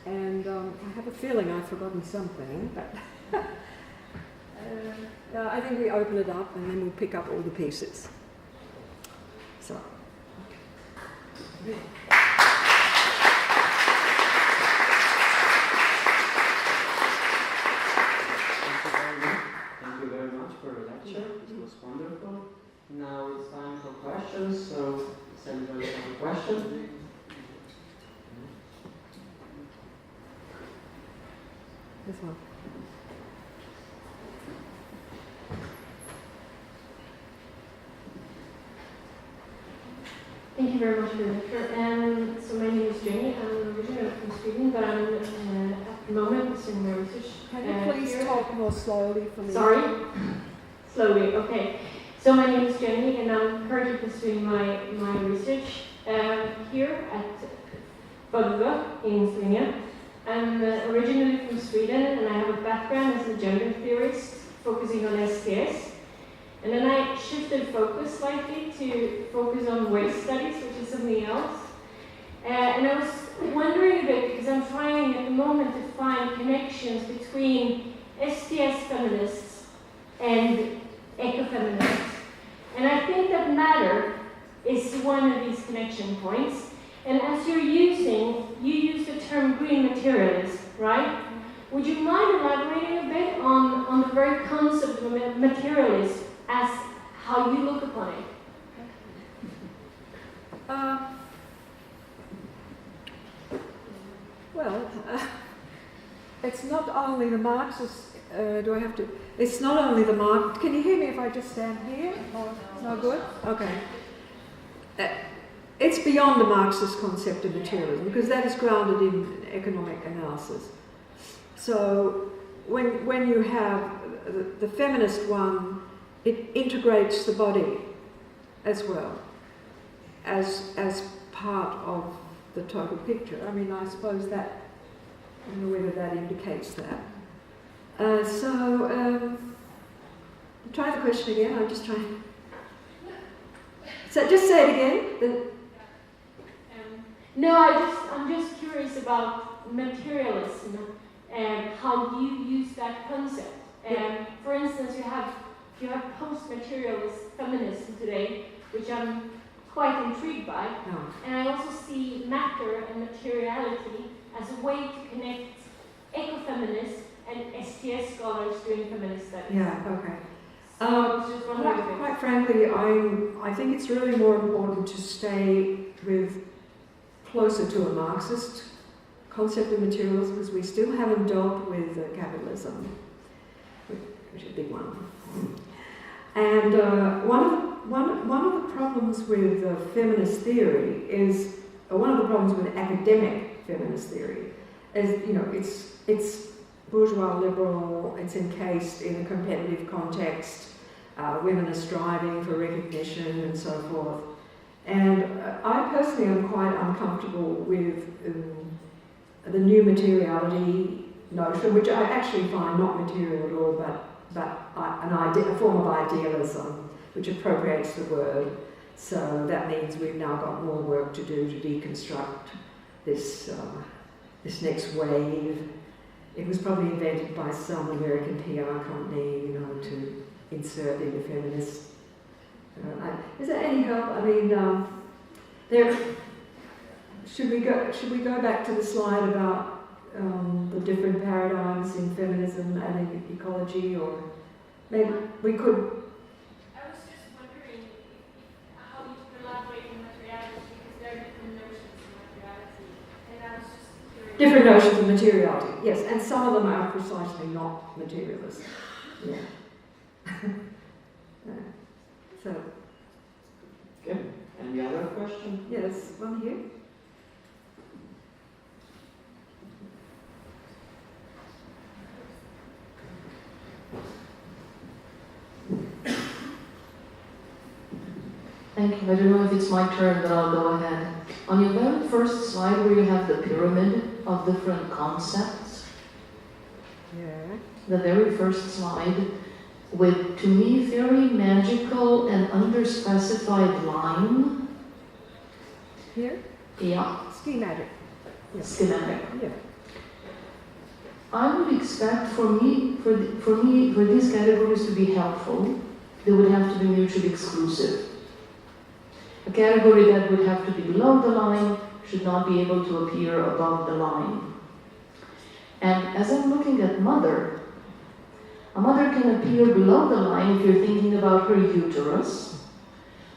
Speaker 2: And I have a feeling I've forgotten something, but I think we open it up and then we'll pick up all the pieces. So.
Speaker 1: Thank you very much for the lecture. It was wonderful. Now it's time for questions. So, does anybody have a question?
Speaker 2: This one.
Speaker 4: Thank you very much for the lecture. So my name is Jenny. I'm originally from Sweden, but I'm at the moment in my research.
Speaker 2: Can you please talk more slowly for me?
Speaker 4: Sorry? Slowly, okay. So my name is Jenny, and I'm currently pursuing my research here at Predstavitev in Slovenia. I'm originally from Sweden, and I have a background as a gender theorist, focusing on STS. And then I shifted focus slightly to focus on race studies, which is something else. And I was wondering a bit, because I'm trying at the moment to find connections between STS feminists and ecofeminists. And I think that matter is one of these connection points. And as you use the term green materialist, right? Would you mind elaborating a bit on the very concept of materialist as how you look upon it?
Speaker 2: It's not only the Marxist, it's not only the Marx, can you hear me if I just stand here? Or, no good? Okay. It's beyond the Marxist concept of materialism, because that is grounded in economic analysis. So when you have the feminist one, it integrates the body as well as part of the total picture. I mean, I suppose that, I don't know whether that indicates that. Try the question again. I'm just trying. So just say it again.
Speaker 4: No, I'm just curious about materialism and how you use that concept. For instance, you have post-materialist feminism today, which I'm quite intrigued by.
Speaker 2: No.
Speaker 4: And I also see matter and materiality as a way to connect ecofeminists and STS scholars doing feminist studies.
Speaker 2: Yeah, okay.
Speaker 4: So I was just wondering if
Speaker 2: Quite frankly, I think it's really more important to stay with closer to a Marxist concept of materialism, because we still haven't dealt with capitalism, which is a big one. And one of the problems with feminist theory is, one of the problems with academic feminist theory is, you know, it's bourgeois liberal, it's encased in a competitive context, women are striving for recognition and so forth. And I personally am quite uncomfortable with the new materiality notion, which I actually find not material at all, but a form of idealism, which appropriates the word. So that means we've now got more work to do to deconstruct this next wave. It was probably invented by some American PR company, you know, to insert into feminist. Is there any help? I mean, should we go back to the slide about the different paradigms in feminism and in ecology, or maybe we could.
Speaker 4: I was just wondering how you could elaborate on materiality, because there are different notions of materiality, and I was just curious.
Speaker 2: Different notions of materiality, yes, and some of them are precisely not materialist. Yeah. So.
Speaker 1: Okay. Any other question?
Speaker 2: Yes, one here.
Speaker 5: Thank you. I don't know if it's my turn, but I'll go ahead. On your very first slide where you have the pyramid of different concepts, the very first slide, with, to me, very magical and underspecified line.
Speaker 2: Here?
Speaker 5: Yeah.
Speaker 2: Schematic. Yeah.
Speaker 5: Schematic.
Speaker 2: Yeah.
Speaker 5: I would expect for these categories to be helpful, they would have to be mutually exclusive. A category that would have to be below the line should not be able to appear above the line. And as I'm looking at mother, a mother can appear below the line if you're thinking about her uterus,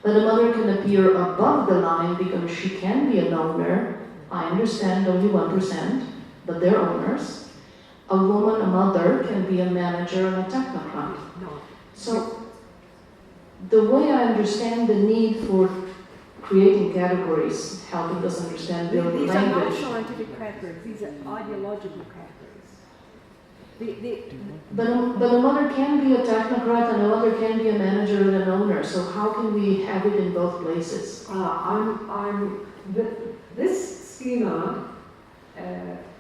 Speaker 5: but a mother can appear above the line because she can be an owner. I understand only 1%, but they're owners. A woman, a mother, can be a manager and a technocrat. So the way I understand the need for creating categories, helping us understand their language.
Speaker 2: These are not scientific categories, these are ideological categories.
Speaker 5: But a mother can be a technocrat and a mother can be a manager and an owner, so how can we have it in both places?
Speaker 2: This schema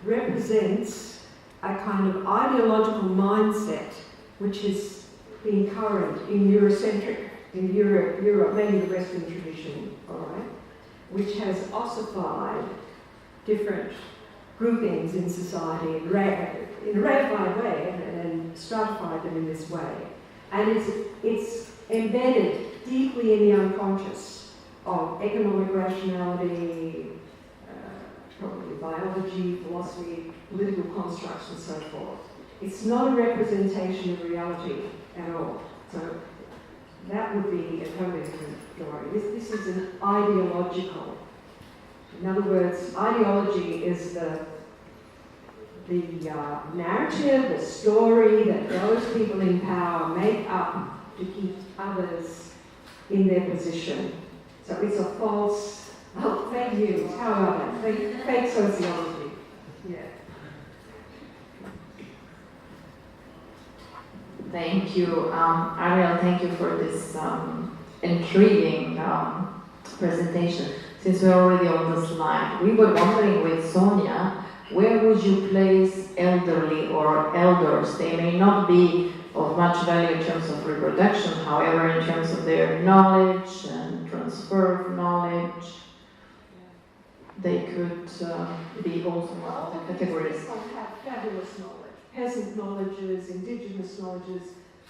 Speaker 2: represents a kind of ideological mindset which has been current in Eurocentric, in Europe, mainly the Western tradition, all right, which has ossified different groupings in society in a reified way and stratified them in this way. And it's embedded deeply in the unconscious of economic rationality, probably biology, philosophy, political constructs, and so forth. It's not a representation of reality at all. So that would be a totally different story. This is an ideological. In other words, ideology is the narrative, the story that those people in power make up to keep others in their position. So it's a false, fake news, how about that? Fake sociology. Yeah.
Speaker 5: Thank you, Ariel, thank you for this intriguing presentation. Since we're already on the slide, we were wondering with Sonia, where would you place elderly or elders? They may not be of much value in terms of reproduction, however, in terms of their knowledge and transfer of knowledge, they could be also one of the categories.
Speaker 2: People have fabulous knowledge. Peasant knowledges, indigenous knowledges,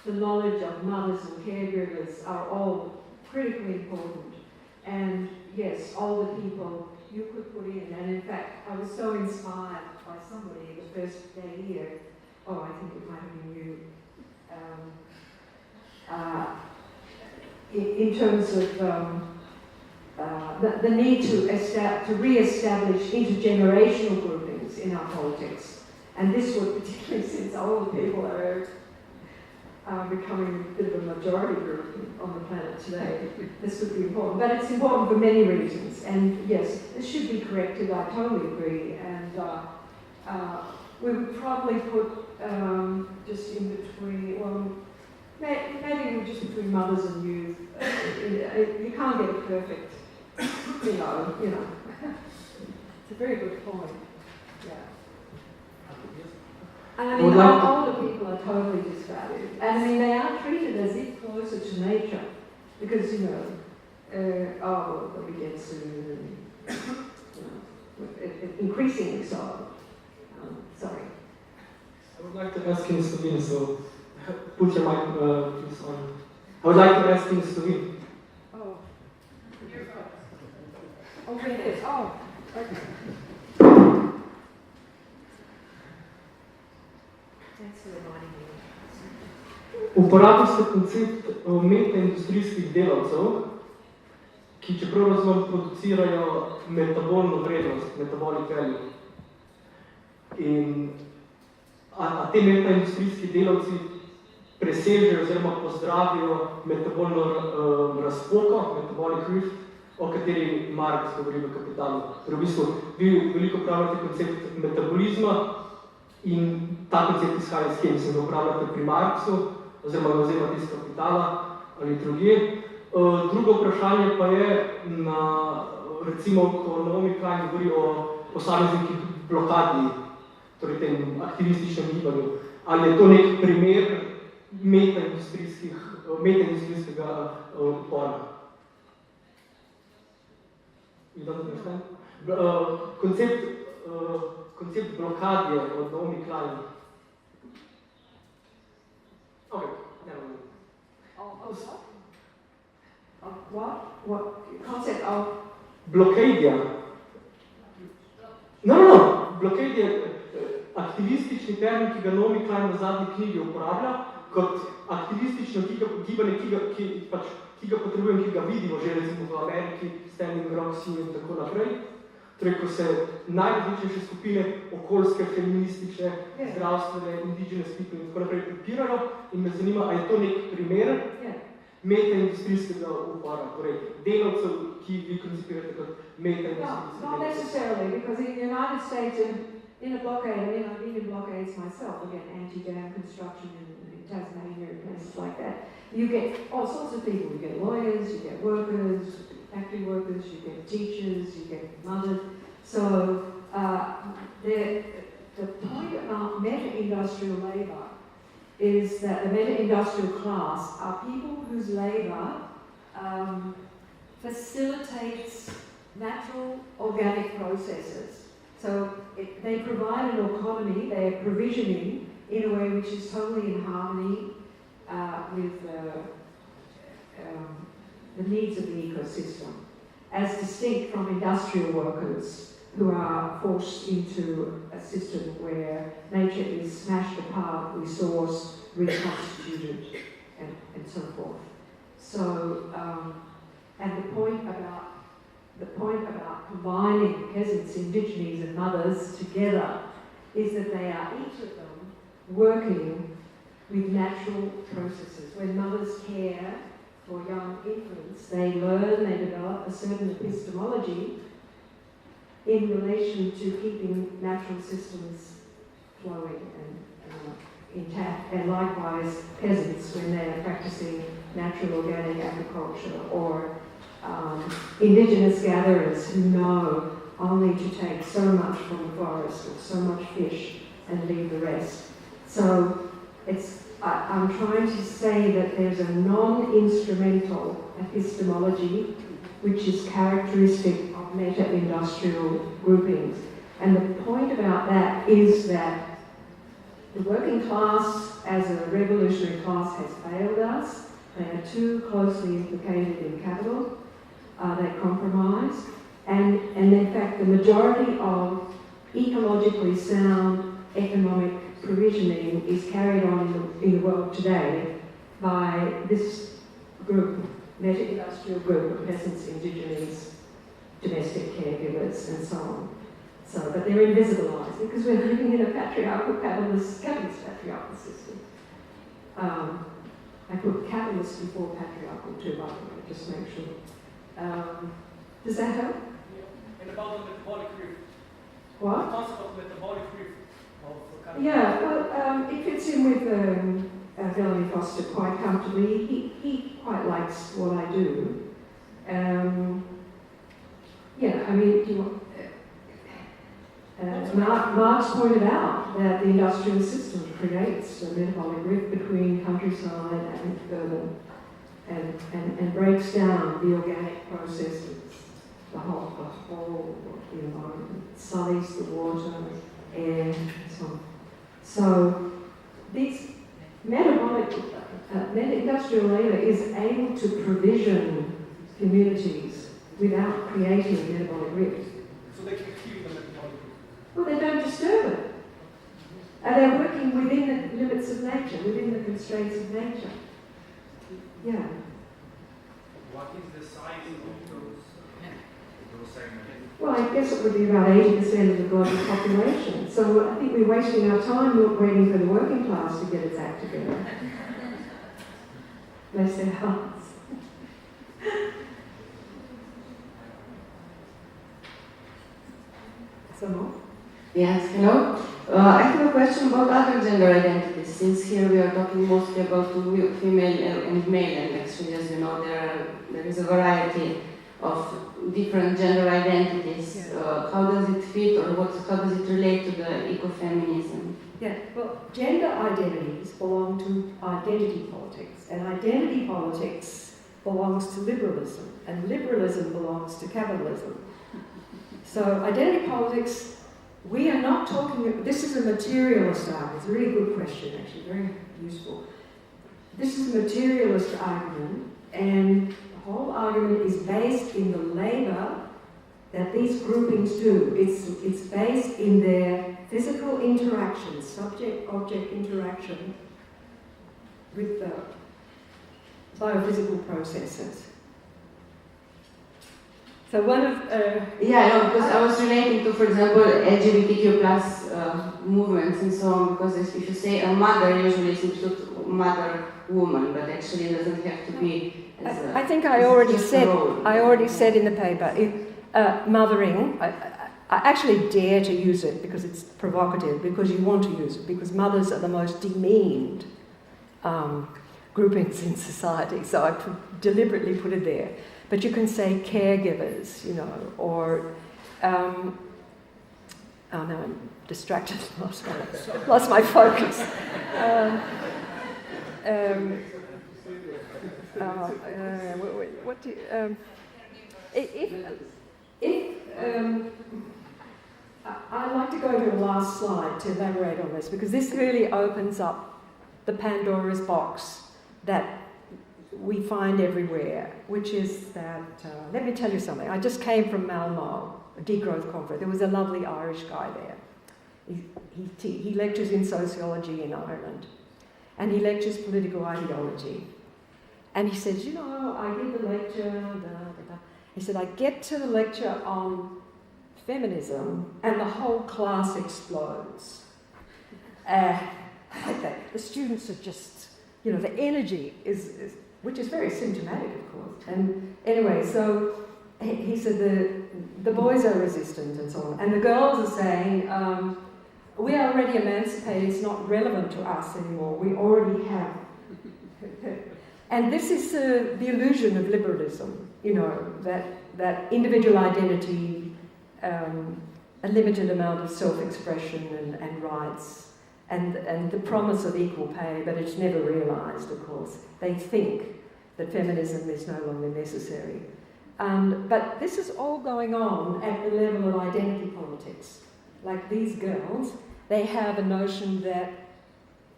Speaker 2: the knowledge of mothers and caregivers are all critically important. And yes, older people you could put in. And in fact, I was so inspired by somebody the first day here. Oh, I think it might have been you. In terms of the need to re-establish intergenerational groupings in our politics. And this would, particularly since older people are becoming a bit of a majority group on the planet today, this would be important. But it's important for many reasons. And yes, this should be corrected, I totally agree. And we would probably put just in between, well, maybe just between mothers and youth. You can't get it perfect, you know. It's a very good point. Yeah. And I mean, older people are totally disvalued. And I mean, they are treated as if closer to nature. Because, we get soon, and, increasingly so. Sorry.
Speaker 1: I would like to ask him to win, so put your mic please on. I would like to ask him to win.
Speaker 2: Oh. Okay, it is. Oh, okay.
Speaker 1: Uporabil ste koncept umetno-industrijskih delavcev, ki čeprav razumem producirajo metabolno vrednost, metabolic value. In a te metaindustrijski delavci presežejo oziroma pozdravijo metabolno razpoko, metabolic rift, o kateri Marx govori v Kapitalu. Torej v bistvu, vi veliko upravljate koncept metabolizma in ta koncept izhaja iz kje, mislim, ga upravljate pri Marxu, oziroma ga vzemate iz Kapitala ali drugje.
Speaker 6: Drugo vprašanje pa je, recimo, ko Naomi Klein govori o posameznikih blokadi, torej tem aktivističnem gibanju, ali je to nek primer metaindustrijskega upora. Koncept blokad je od Naomi Klein. Ok, ne.
Speaker 2: What concept of
Speaker 6: blockade? No, blockade je aktivistični termin, ki ga Naomi Klein v zadnji knjigi uporablja, kot aktivistično gibanje, ki ga potrebujem, ki ga vidimo že recimo v Ameriki, Standing Rock Scene in tako naprej. Torej, ko se najrazličnejše skupine okoljske, feministične, zdravstvene, indigenous people in tako naprej prepirajo in me zanima, ali je to nek primer metaindustrijskega upora, torej delavcev, ki vi koncipirate kot metaindustrijskega.
Speaker 2: Not necessarily, because in the United States, in a blockade, I've been in blockades myself, again, anti-dam construction in Tasmania and places like that. You get all sorts of people. You get lawyers, you get workers, factory workers, you get teachers, you get mothers. So the point about meta-industrial labour is that the meta-industrial class are people whose labour facilitates natural organic processes. So they provide an economy, they are provisioning in a way which is totally in harmony with the needs of the ecosystem, as distinct from industrial workers who are forced into a system where nature is smashed apart, resourced, reconstituted, and so forth. So, and the point about combining peasants, indigenes, and mothers together is that they are, each of them, working with natural processes. When mothers care for young infants, they learn, they develop a certain epistemology in relation to keeping natural systems flowing and intact. And likewise, peasants, when they are practicing natural organic agriculture, or indigenous gatherers who know only to take so much from the forest or so much fish and leave the rest. So I'm trying to say that there's a non-instrumental epistemology which is characteristic of meta-industrial groupings. And the point about that is that the working class as a revolutionary class has failed us. They are too closely implicated in capital. They compromise. And in fact, the majority of ecologically sound economic provisioning is carried on in the world today by this group, meta-industrial group of peasants, indigenes, domestic caregivers, and so on. So, but they're invisibilized because we're living in a patriarchal, capitalist patriarchal system. I put capitalist before patriarchal too, by the way, just to make sure. Does that help?
Speaker 7: Yeah. And about the metabolic rift.
Speaker 2: What?
Speaker 7: The concept of metabolic rift.
Speaker 2: Yeah, well, it fits in with Bellamy Foster quite comfortably. He quite likes what I do. Yeah, I mean, Marx pointed out that the industrial system creates a metabolic rift between countryside and urban, and breaks down the organic processes, the whole environment, sullies the water, air, and so on. So these industrial labour is able to provision communities without creating a metabolic rift.
Speaker 7: So they can keep the metabolic rift?
Speaker 2: Well, they don't disturb it. And they're working within the limits of nature, within the constraints of nature. Yeah.
Speaker 7: What is the size of those segments?
Speaker 2: Well, I guess it would be about 80% of the global population. So I think we're wasting our time waiting for the working class to get its act together. Bless their hearts. Some more?
Speaker 5: Yes, hello.
Speaker 8: I have a question about other gender identities, since here we are talking mostly about female and male, and actually, as you know, there is a variety of different gender identities. How does it fit, or how does it relate to the ecofeminism?
Speaker 2: Yeah, well, gender identities belong to identity politics, and identity politics belongs to liberalism, and liberalism belongs to capitalism. So identity politics, we are not talking, this is a materialist argument. It's a really good question, actually, very useful. This is a materialist argument, and the whole argument is based in the labour that these groupings do. It's based in their physical interaction, subject-object interaction with the biophysical processes. So one of...
Speaker 8: because I was relating to, for example, LGBTQ plus movements and so on, because if you say a mother, usually it's include mother, woman, but actually it doesn't have to be as a...
Speaker 2: I think I already said in the paper, mothering, I actually dare to use it because it's provocative, because you want to use it, because mothers are the most demeaned groupings in society, so I deliberately put it there. But you can say caregivers, you know, or oh no, I'm distracted, lost my focus. What do you, I'd like to go to the last slide to elaborate on this, because this really opens up the Pandora's box that we find everywhere, which is that, let me tell you something. I just came from Malmo, a degrowth conference. There was a lovely Irish guy there. He lectures in sociology in Ireland, and he lectures political ideology. And he says, you know, I give the lecture, He said, I get to the lecture on feminism, and the whole class explodes. Like that. The students are just, you know, the energy is which is very symptomatic, of course. And anyway, so he said the boys are resistant and so on. And the girls are saying, we are already emancipated, it's not relevant to us anymore, we already have. And this is the illusion of liberalism, you know, that individual identity, a limited amount of self-expression and rights, and the promise of equal pay, but it's never realised, of course. They think that feminism is no longer necessary. But this is all going on at the level of identity politics. Like these girls, they have a notion that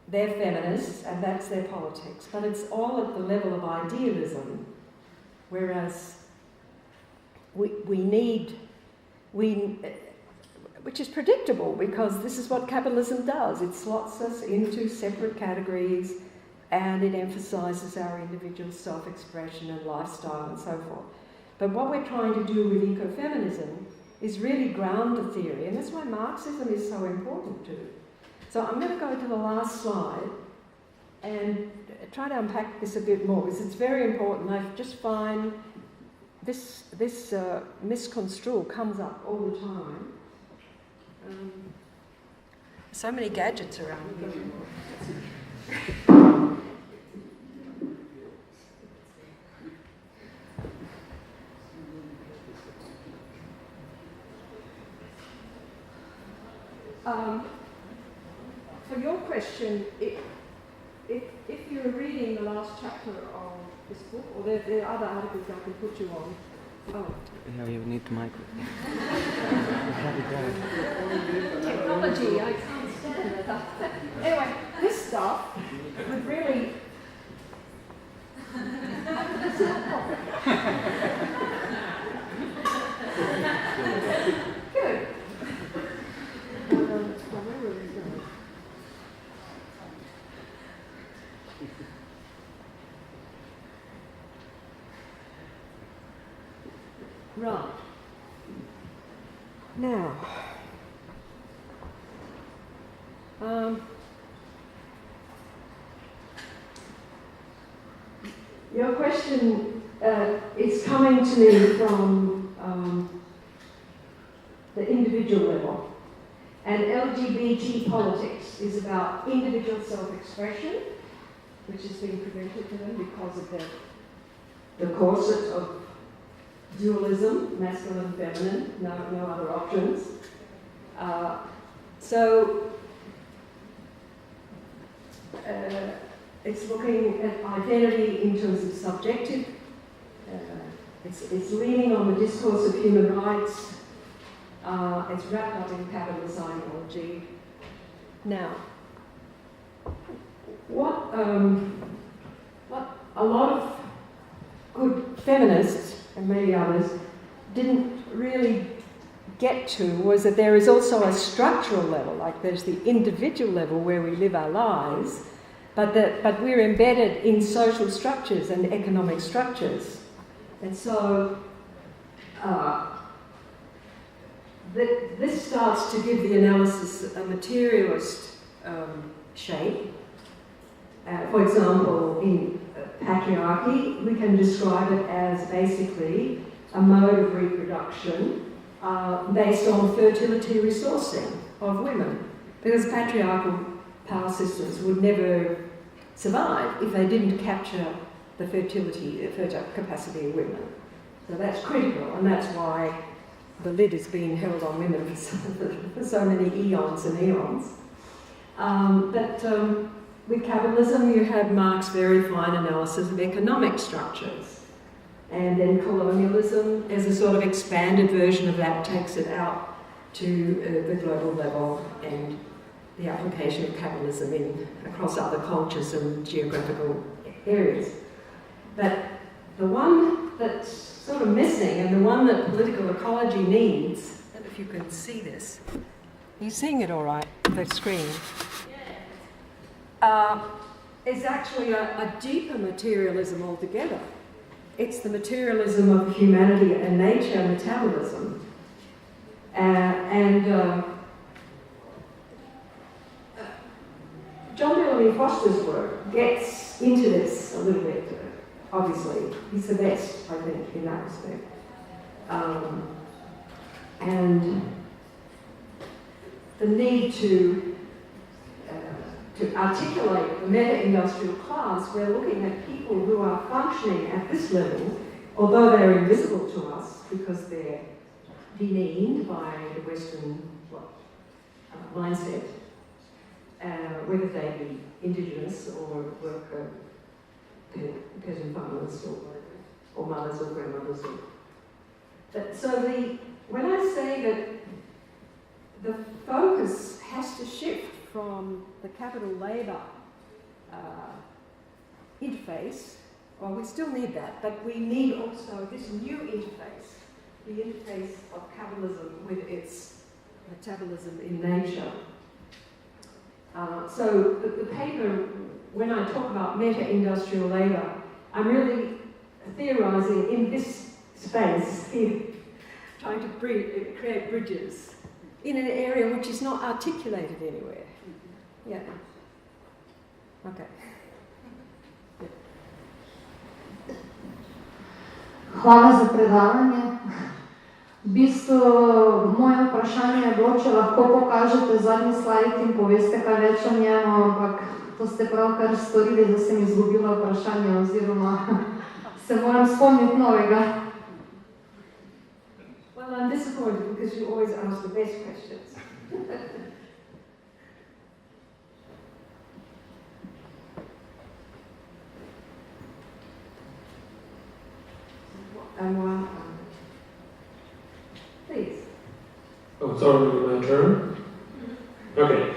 Speaker 2: they're feminists and that's their politics, but it's all at the level of idealism, whereas which is predictable, because this is what capitalism does. It slots us into separate categories, and it emphasises our individual self-expression and lifestyle and so forth. But what we're trying to do with ecofeminism is really ground the theory, and that's why Marxism is so important too. So I'm going to go to the last slide and try to unpack this a bit more, because it's very important. I just find this misconstrual comes up all the time. So many gadgets around here. For your question, if you're reading the last chapter of this book, or there are other articles I can put you on. Oh.
Speaker 1: Yeah, you need the microphone.
Speaker 2: Technology, I can't stand it. Anyway, this stuff would really... Good. Right. Now, your question is coming to me from the individual level. And LGBT politics is about individual self-expression, which has been prevented to them because of the corset of dualism, masculine and feminine, no other options. It's looking at identity in terms of subjective. It's leaning on the discourse of human rights. It's wrapped up in capitalist ideology. Now, what a lot of good feminists, and maybe others, didn't really get to was that there is also a structural level, like there's the individual level where we live our lives, but we're embedded in social structures and economic structures. And so this starts to give the analysis a materialist shape. For example, in patriarchy, we can describe it as basically a mode of reproduction based on fertility resourcing of women, because patriarchal power systems would never survive if they didn't capture the fertile capacity of women. So that's critical, and that's why the lid has been held on women for so many eons and eons. With capitalism, you had Marx's very fine analysis of economic structures. And then colonialism, as a sort of expanded version of that, takes it out to the global level and the application of capitalism across other cultures and geographical areas. But the one that's sort of missing, and the one that political ecology needs, I don't know if you can see this. Are you seeing it all right, the screen? Is actually a deeper materialism altogether. It's the materialism of humanity and nature, metabolism. John Bellamy Foster's work gets into this a little bit, obviously. He's the best, I think, in that respect. And the need to articulate the meta-industrial class, we're looking at people who are functioning at this level, although they're invisible to us because they're demeaned by the Western mindset, whether they be indigenous or worker, peasant farmers or mothers or grandmothers. When I say that the focus has to shift from the capital labour interface, well, we still need that, but we need also this new interface, the interface of capitalism with its metabolism in nature. So the paper, when I talk about meta-industrial labour, I'm really theorising in this space here, trying to create bridges in an area which is not articulated anywhere. Yeah. Okay.
Speaker 9: Hvala za predavanje. V bistvu, moje vprašanje je bilo, če lahko pokažete zadnji slajd in poveste kaj več o njemu, ampak to ste pravkar storili, da sem izgubila vprašanje, oziroma se moram spomniti novega.
Speaker 2: Well, I'm disappointed because you always ask the best questions. Please.
Speaker 10: Oh, sorry, my turn? Okay.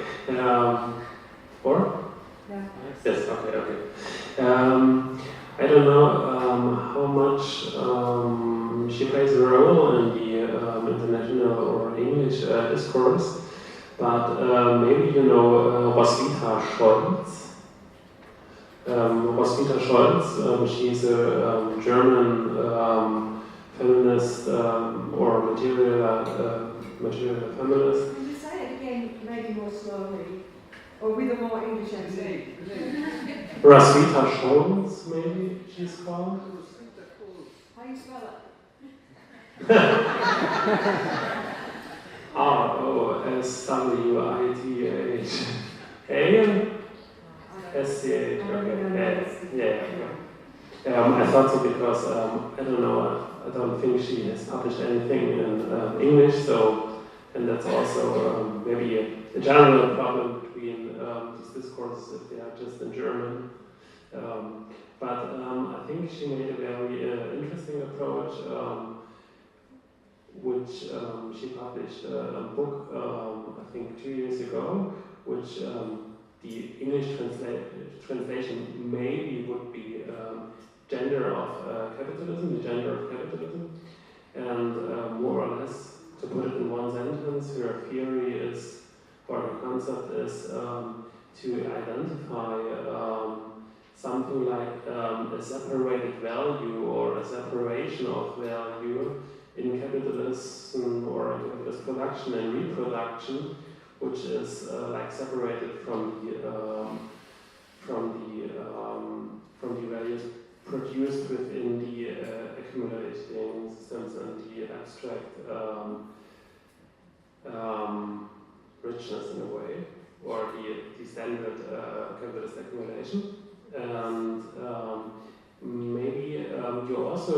Speaker 10: 4?
Speaker 2: Yeah.
Speaker 10: Yes, okay. I don't know how much she plays a role in the international or English discourse, but maybe you know Roswitha Scholz. Roswitha Scholz, she's a German feminist or material feminist.
Speaker 2: Can you say it again, maybe more slowly, or with a more English accent?
Speaker 10: Roswitha Scholz, maybe she's called.
Speaker 2: How do you spell it?
Speaker 10: ISWITH. SCH, okay. I thought so because, I don't know, I don't think she has published anything in English, so, and that's also maybe a general problem between these discourses if they are just in German. But I think she made a very interesting approach, which she published a book, I think 2 years ago, which the English translation maybe would be gender of capitalism, the gender of capitalism, and more or less, to put it in one sentence, her theory is, or her concept is to identify something like a separated value or a separation of value in capitalism or in capitalist production and reproduction, which is like separated from the values produced within the accumulating systems and the abstract richness in a way, or the standard capitalist accumulation. And maybe you also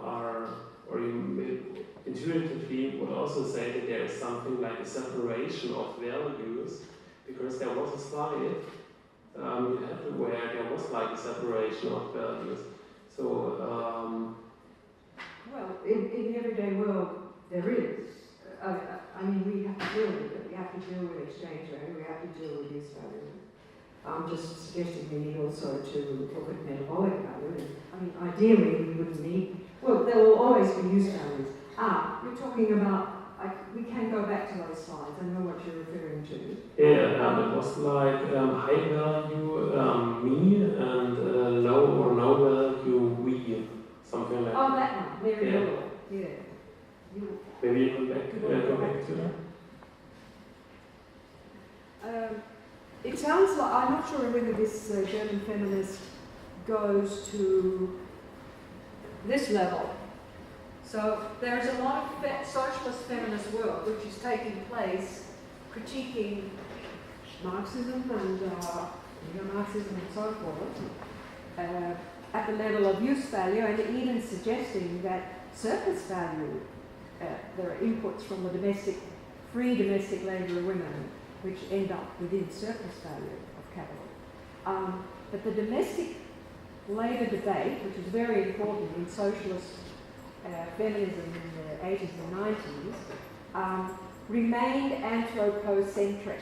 Speaker 10: are, or you intuitively would also say that there is something like a separation of values, because there was a slide you had where there was like a separation of values. So,
Speaker 2: well, in the everyday world, there is. I mean, we have to deal with it. We have to deal with exchange value. We have to deal with use value. I'm just suggesting we need also to look at metabolic value. I mean, ideally, we wouldn't need. Well, there will always be use values. You're talking about. We can go back to those slides. I know what you're referring to.
Speaker 10: Yeah, it was like high value me and low or no value we, something like that.
Speaker 2: Oh, that one. Very little. Yeah.
Speaker 10: Maybe you go back to that.
Speaker 2: It sounds like, I'm not sure whether this German feminist goes to this level. So there is a lot of socialist feminist work which is taking place critiquing Marxism and neo-Marxism and so forth at the level of use value, and even suggesting that surplus value, there are inputs from the free domestic labour of women which end up within surplus value of capital. But the domestic labour debate, which is very important in socialist feminism in the 80s and 90s, remained anthropocentric.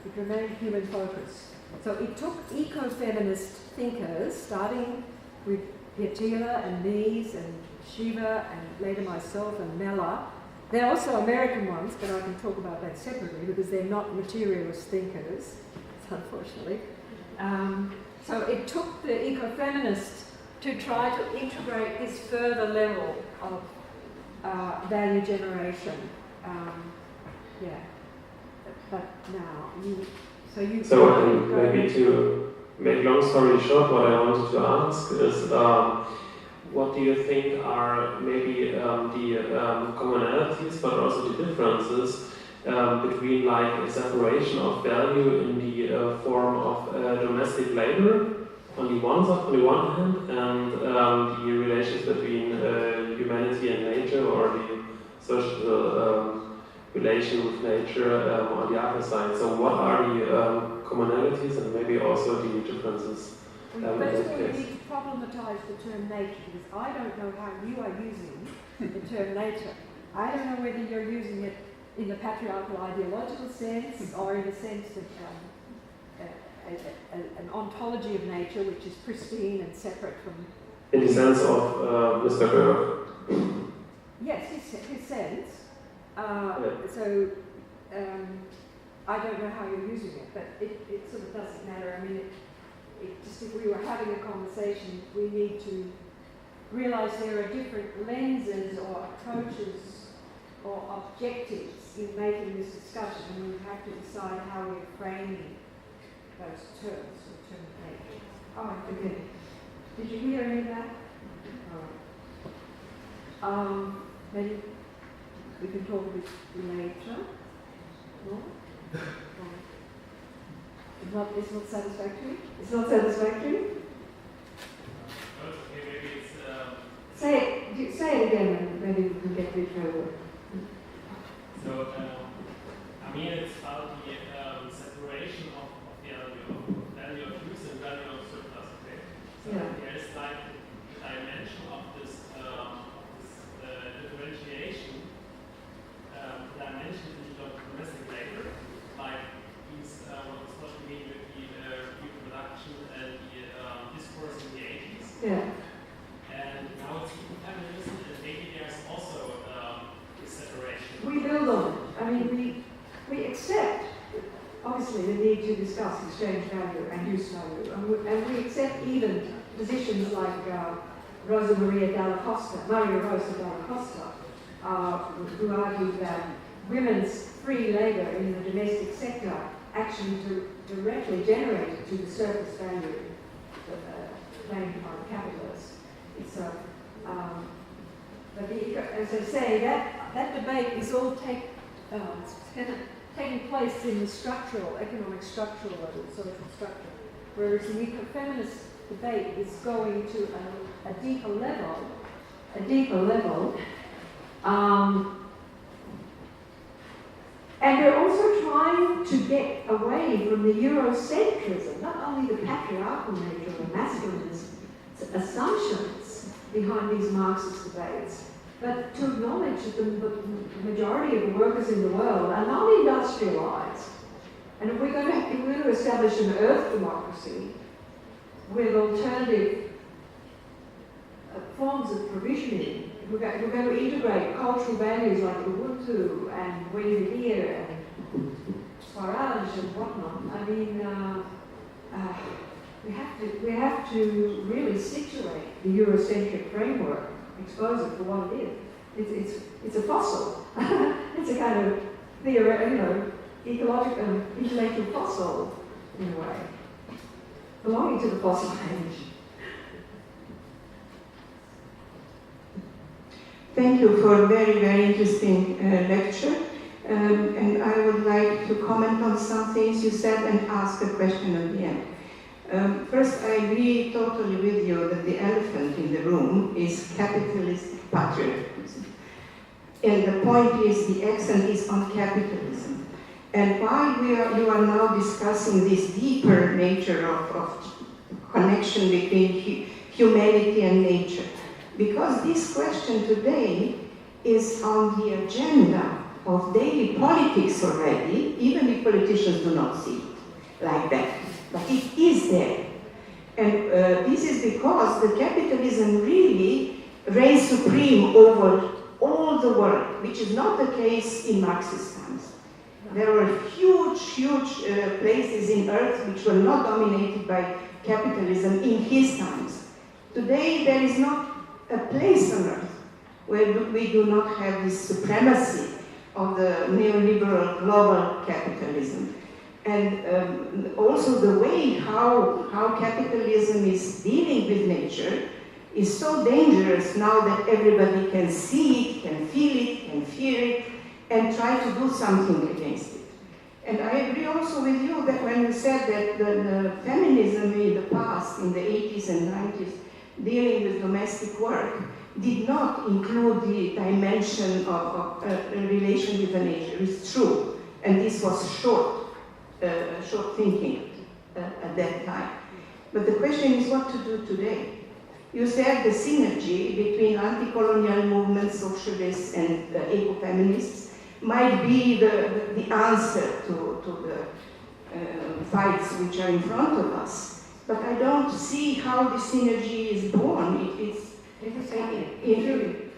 Speaker 2: It remained human focused. So it took ecofeminist thinkers, starting with Piatila and Mies and Shiva and later myself and Mella. There are also American ones, but I can talk about that separately because they're not materialist thinkers, unfortunately. So it took the ecofeminists to try to integrate this further level of value generation. But now
Speaker 10: So I think maybe to make long story short, what I wanted to ask is, what do you think are maybe the commonalities, but also the differences between like a separation of value in the form of domestic labor on the one hand, and the relations between humanity and nature, or the social relation with nature on the other side. So what are the commonalities and maybe also the differences?
Speaker 2: First of all, you need to problematize the term nature, because I don't know how you are using the term nature. I don't know whether you're using it in the patriarchal ideological sense or in the sense that an ontology of nature which is pristine and separate from...
Speaker 10: In the sense of Mr. Berg.
Speaker 2: Yes, his sense. So I don't know how you're using it, but it sort of doesn't matter. I mean, just if we were having a conversation, we need to realize there are different lenses or approaches or objectives in making this discussion, and we have to decide how we're framing those terms or terminology. Oh, I forget. Did you hear any of that? Maybe we can talk a bit later. No? It's not satisfactory? It's not satisfactory?
Speaker 10: Okay, maybe it's...
Speaker 2: Say it again and maybe we can get it over.
Speaker 10: So, I mean, it's about the separation of the value of use and value of surplus, okay? So
Speaker 2: Yeah.
Speaker 10: there's like the dimension of this differentiation, dimension in the domestic labor, like these, what we mean with the reproduction and the discourse in the 80s.
Speaker 2: Yeah.
Speaker 10: And now it's ecofeminism, and maybe there's also this separation.
Speaker 2: We build on it. I mean, we accept, obviously, the need to discuss exchange value and use value. And we accept even positions like Maria Rosa Dalla Costa, who argued that women's free labour in the domestic sector actually directly generated to the surplus value claimed by the capitalists. It's but as I say, that debate is all taking place in the economic structural level, social structure, whereas the ecofeminist debate is going to a deeper level, and we're also trying to get away from the Eurocentrism, not only the patriarchal nature or masculinist assumptions behind these Marxist debates, but to acknowledge that the majority of the workers in the world are not industrialized. And if we're going to establish an earth democracy with alternative forms of provisioning, if we're going to integrate cultural values like Ubuntu and Wezir and Swaraj and whatnot, I mean, we have to really situate the Eurocentric framework, expose it for what it is. It's a fossil. It's a kind of ecological, intellectual fossil in a way, belonging to the fossil age.
Speaker 11: Thank you for a very, very interesting lecture. And I would like to comment on some things you said and ask a question at the end. First, I agree totally with you that the elephant in the room is capitalist patriotism. And the point is, the accent is on capitalism. And why you are now discussing this deeper nature of connection between humanity and nature? Because this question today is on the agenda of daily politics already, even if politicians do not see it like that. But it is there. And this is because the capitalism really reigns supreme over all the world, which is not the case in Marxist times. There were huge places in Earth which were not dominated by capitalism in his times. Today, there is not a place on Earth where we do not have this supremacy of the neoliberal global capitalism. And also the way how capitalism is dealing with nature is so dangerous now that everybody can see it, can feel it, can fear it, and try to do something against it. And I agree also with you that when you said that the feminism in the past, in the 80s and 90s, dealing with domestic work, did not include the dimension of a relation with the nature. It's true. And this was short thinking at that time. But the question is what to do today. You said the synergy between anti-colonial movements, socialists, and ecofeminists might be the answer to the fights which are in front of us. But I don't see how the synergy is born.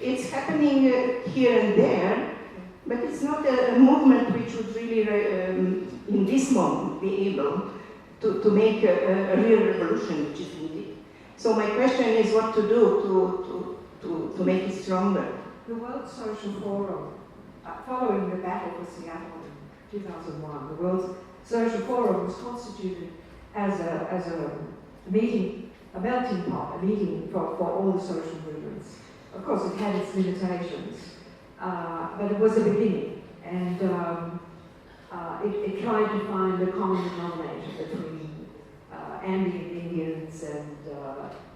Speaker 11: It's happening here and there, but it's not a movement which would really, in this moment, be able to make a real revolution, which is needed. So my question is what to do to make it stronger.
Speaker 2: The World Social Forum, following the battle for Seattle in 2001, the World Social Forum was constituted as a meeting, a melting pot, a meeting for all the social movements. Of course, it had its limitations, but it was a beginning. And it tried to find a common denominator between ambient Indians and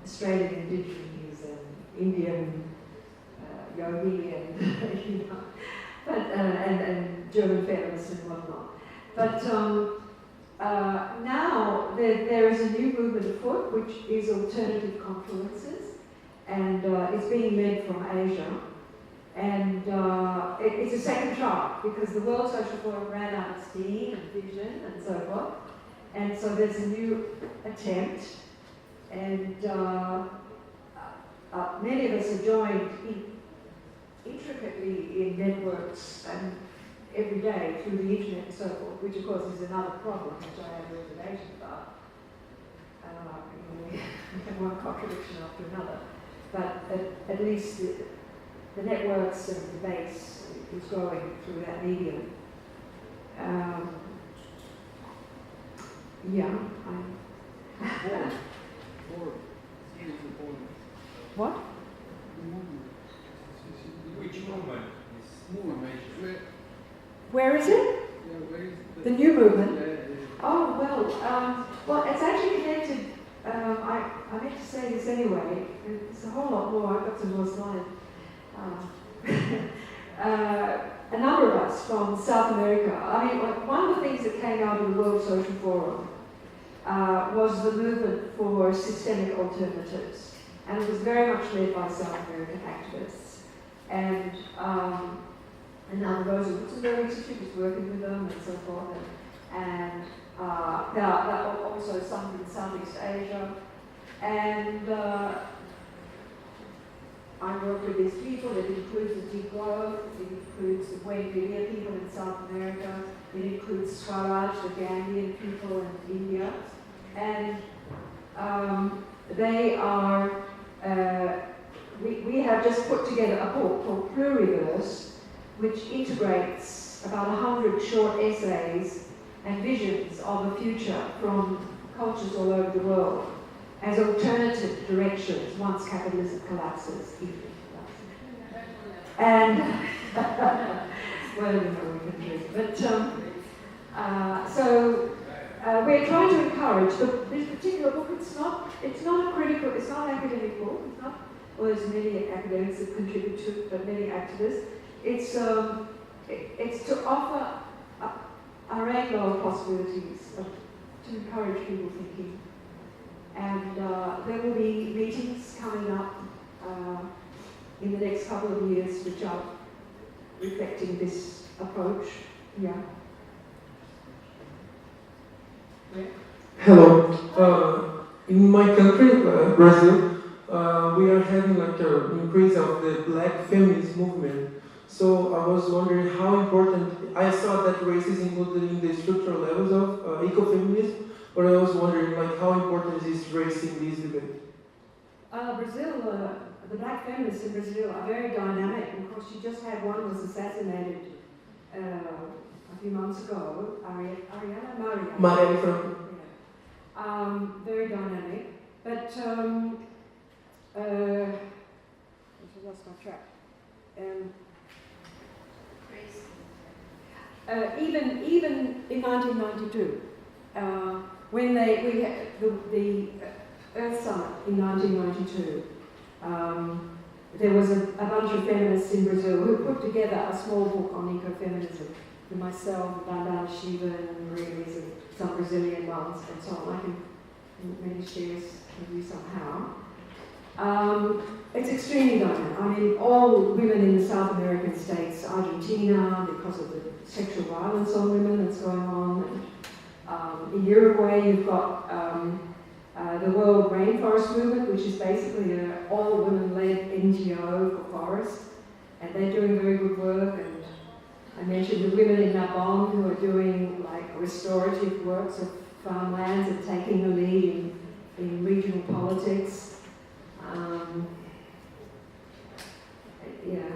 Speaker 2: Australian Indigenous and Indian yogi and, you know, but, and German feminists and whatnot. But now there is a new movement afoot, which is alternative confluences, and it's being led from Asia. And it's a second try, because the World Social Forum ran out of steam and vision and so forth. And so there's a new attempt, and many of us are joined intricately in networks and every day through the internet and so forth, which of course is another problem, which I have reservations about. We have one contradiction after another, but at least the networks and the base is growing through that medium. Yeah, What?
Speaker 7: Which movement is
Speaker 2: Where is it? The new movement? Oh, well, it's actually connected. I meant to say this anyway. It's a whole lot more. I've got some more slides. A number of us from South America. I mean, one of the things that came out of the World Social Forum was the movement for systemic alternatives, and it was very much led by South American activists. And now Rosa Luxemburg Institute was working with them and so forth. And there are also some in Southeast Asia. And I work with these people. It includes the deep growth, it includes the Buenavida people in South America, it includes Swaraj, the Gambian people in India. And they are, we have just put together a book called Pluriverse, which integrates about 100 short essays and visions of a future from cultures all over the world as alternative directions once capitalism collapses, if it collapses. And, well, you know, we can do it. But, so we're trying to encourage, this particular book, it's not a critical, it's not an academic book, it's not, well, there's many academics that contribute to it, but many activists. It's to offer a rainbow of possibilities, to encourage people thinking. And there will be meetings coming up in the next couple of years which are reflecting this approach. Yeah.
Speaker 6: Hello. In my country, Brazil, we are having like an increase of the black feminist movement. So I was wondering how important, I saw that race is included in the structural levels of ecofeminism, but I was wondering like how important is this race in this debate?
Speaker 2: Brazil, the black feminists in Brazil are very dynamic. Of course, you just had one was assassinated a few months ago, Maria from... very dynamic, but I lost my track. Even in 1992, when we had the Earth Summit in 1992, there was a bunch of feminists in Brazil who put together a small book on ecofeminism. Myself, Bandana Shiva, and Maria Lisa, some Brazilian ones, and so on. I can maybe share with you somehow. It's extremely dynamic. I mean, all women in the South American states, Argentina, because of the sexual violence on women that's going on. And, in Uruguay, you've got the World Rainforest Movement, which is basically an all-women-led NGO for forests, and they're doing very good work. And I mentioned the women in Nabon who are doing like restorative works of farmlands and taking the lead in regional politics. Yeah.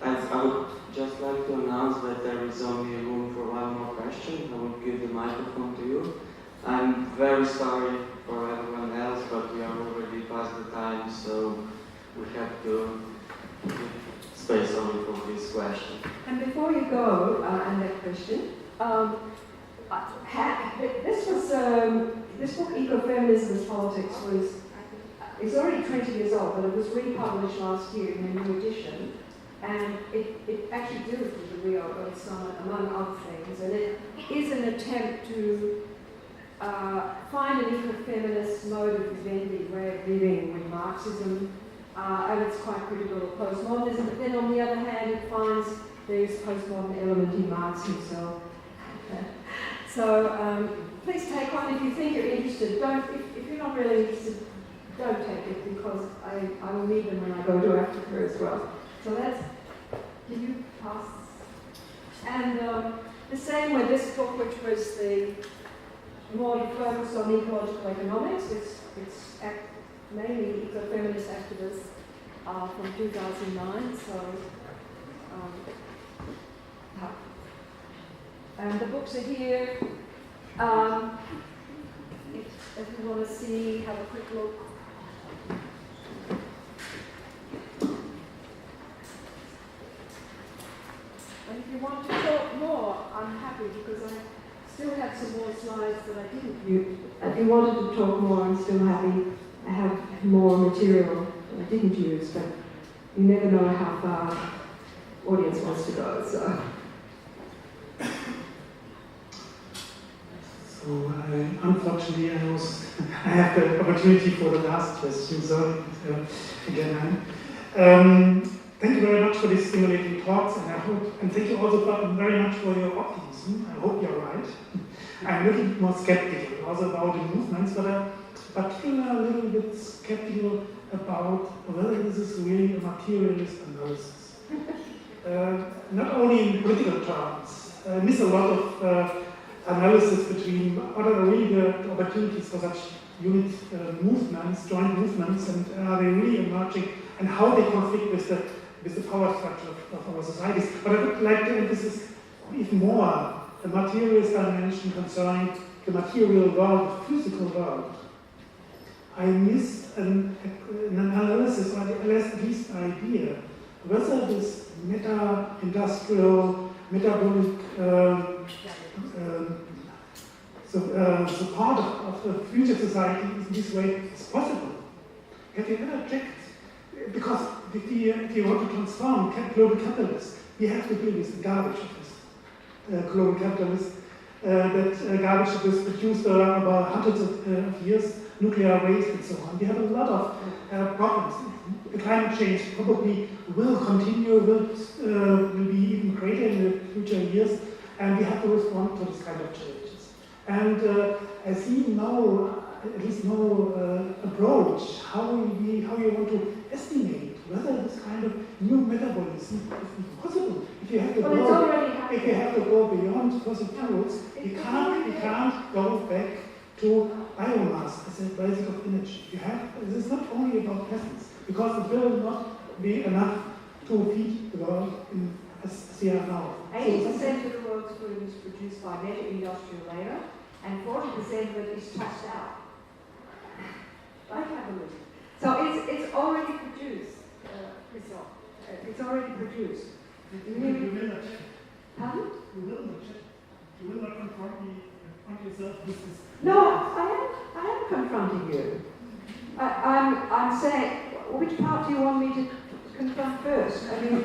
Speaker 1: I would just like to announce that there is only room for one more question. I will give the microphone to you. I'm very sorry for everyone else, but we are already past the time, so we have to give space something from this question.
Speaker 2: And before you go, and that question, this book, Ecofeminism as Politics, it's already 20 years old, but it was republished last year in a new edition, and it actually deals with the Rio Earth Summit, among other things, and it is an attempt to find an ecofeminist mode of vivendi, way of living with Marxism, and it's quite critical of postmodernism, but then on the other hand it finds there's postmodern element in Marx himself. So please take one if you think you're interested. Don't, if you're not really interested, don't take it, because I will need them when I go to Africa as well. So that's, can you pass? And the same with this book, which was the more focused on ecological economics. It's mainly eco-feminist activists from 2009. So, and the books are here. If you want to see, have a quick look. And if you want to talk more, I'm happy, because I still have some more slides that I didn't use. If you wanted to talk more, I'm still happy. I have more material that I didn't use, but you never know how far the audience wants to go. So
Speaker 12: unfortunately, I have the opportunity for the last question. So again, thank you very much for these stimulating talks, and thank you also very much for your optimism. I hope you're right. I'm a little bit more skeptical also about the movements, but I'm particularly a little bit skeptical about whether this is really a materialist analysis. Not only in political terms, I miss a lot of analysis between what are really the opportunities for such unit movements, joint movements, and are they really emerging, and how they conflict with the power structure of our societies. But I would like to emphasize even more the materialist dimension concerning the material world, the physical world. I missed an analysis, or at least an idea, whether this meta-industrial, metabolic part of the future society in this way is possible. Have you ever checked? Because if you want to transform global capitalism, we have to deal with the garbage of this global capitalism. That garbage that was produced over hundreds of years, nuclear waste and so on. We have a lot of problems. The climate change probably will continue, will be even greater in the future years, and we have to respond to this kind of changes. And I see no, at least no approach how you want to estimate whether this kind of new metabolism is possible. If you have to go beyond fossil fuels, you can't go back to biomass as a basic of energy. This is not only about presence, because it will not be enough to feed the world as we are now.
Speaker 2: 80% of the world's food is produced by meta-industrial labour, and 40% of it is tossed out. Like capitalism. So it's already produced. It's already produced.
Speaker 12: You will not check.
Speaker 2: Pardon?
Speaker 12: You will not check. You will not confront yourself with this.
Speaker 2: No, I am confronting you. I'm saying, which part do you want me to confront first? I mean,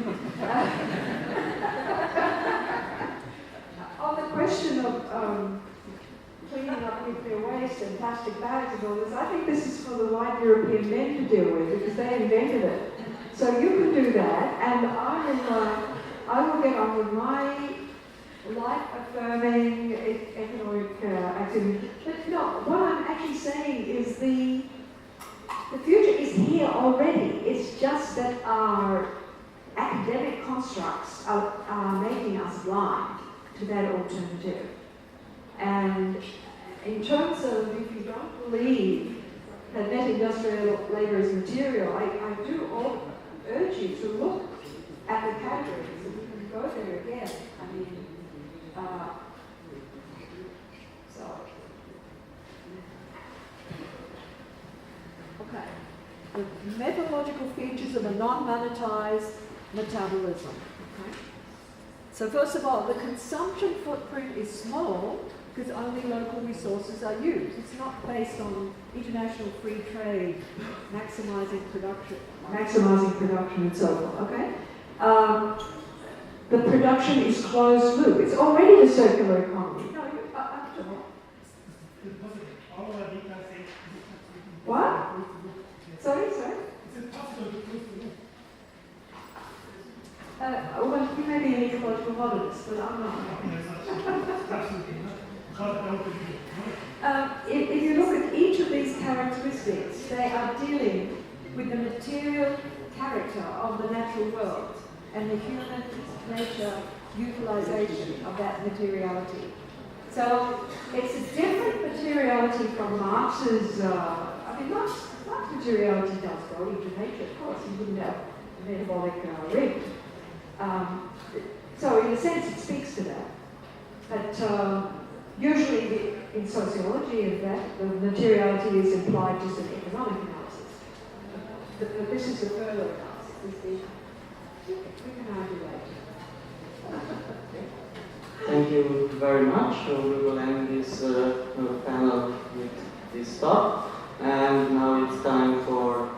Speaker 2: on the question of cleaning up nuclear waste and plastic bags and all this, I think this is for the white European men to deal with, because they invented it. So you can do that, and I will get on with my life-affirming economic activity. But no, what I'm actually saying is the future is here already. It's just that our academic constructs are making us blind to that alternative. And in terms of, if you don't believe that net-industrial labour is material, I do urge you to look at the categories, and we can go there again. I mean, okay. The methodological features of a non-monetized
Speaker 13: metabolism. Okay? So first of all, the consumption footprint is small because only local resources are used. It's not based on international free trade, maximizing production and so forth. Okay? The production is closed loop. It's already a circular economy. No, what? Sorry? Well, you may be an ecological modernist, but I'm not. If you look at each of these characteristics, they are dealing with the material character of the natural world and the human nature utilization of that materiality. So it's a different materiality from Marx's, Marx's materiality does go into nature, of course, he wouldn't have a metabolic rate. So in a sense it speaks to that. But usually in sociology, in fact, the materiality is implied just in economic analysis. But this is the further analysis. We can argue later.
Speaker 1: Thank you very much. So we will end this panel with this talk. And now it's time for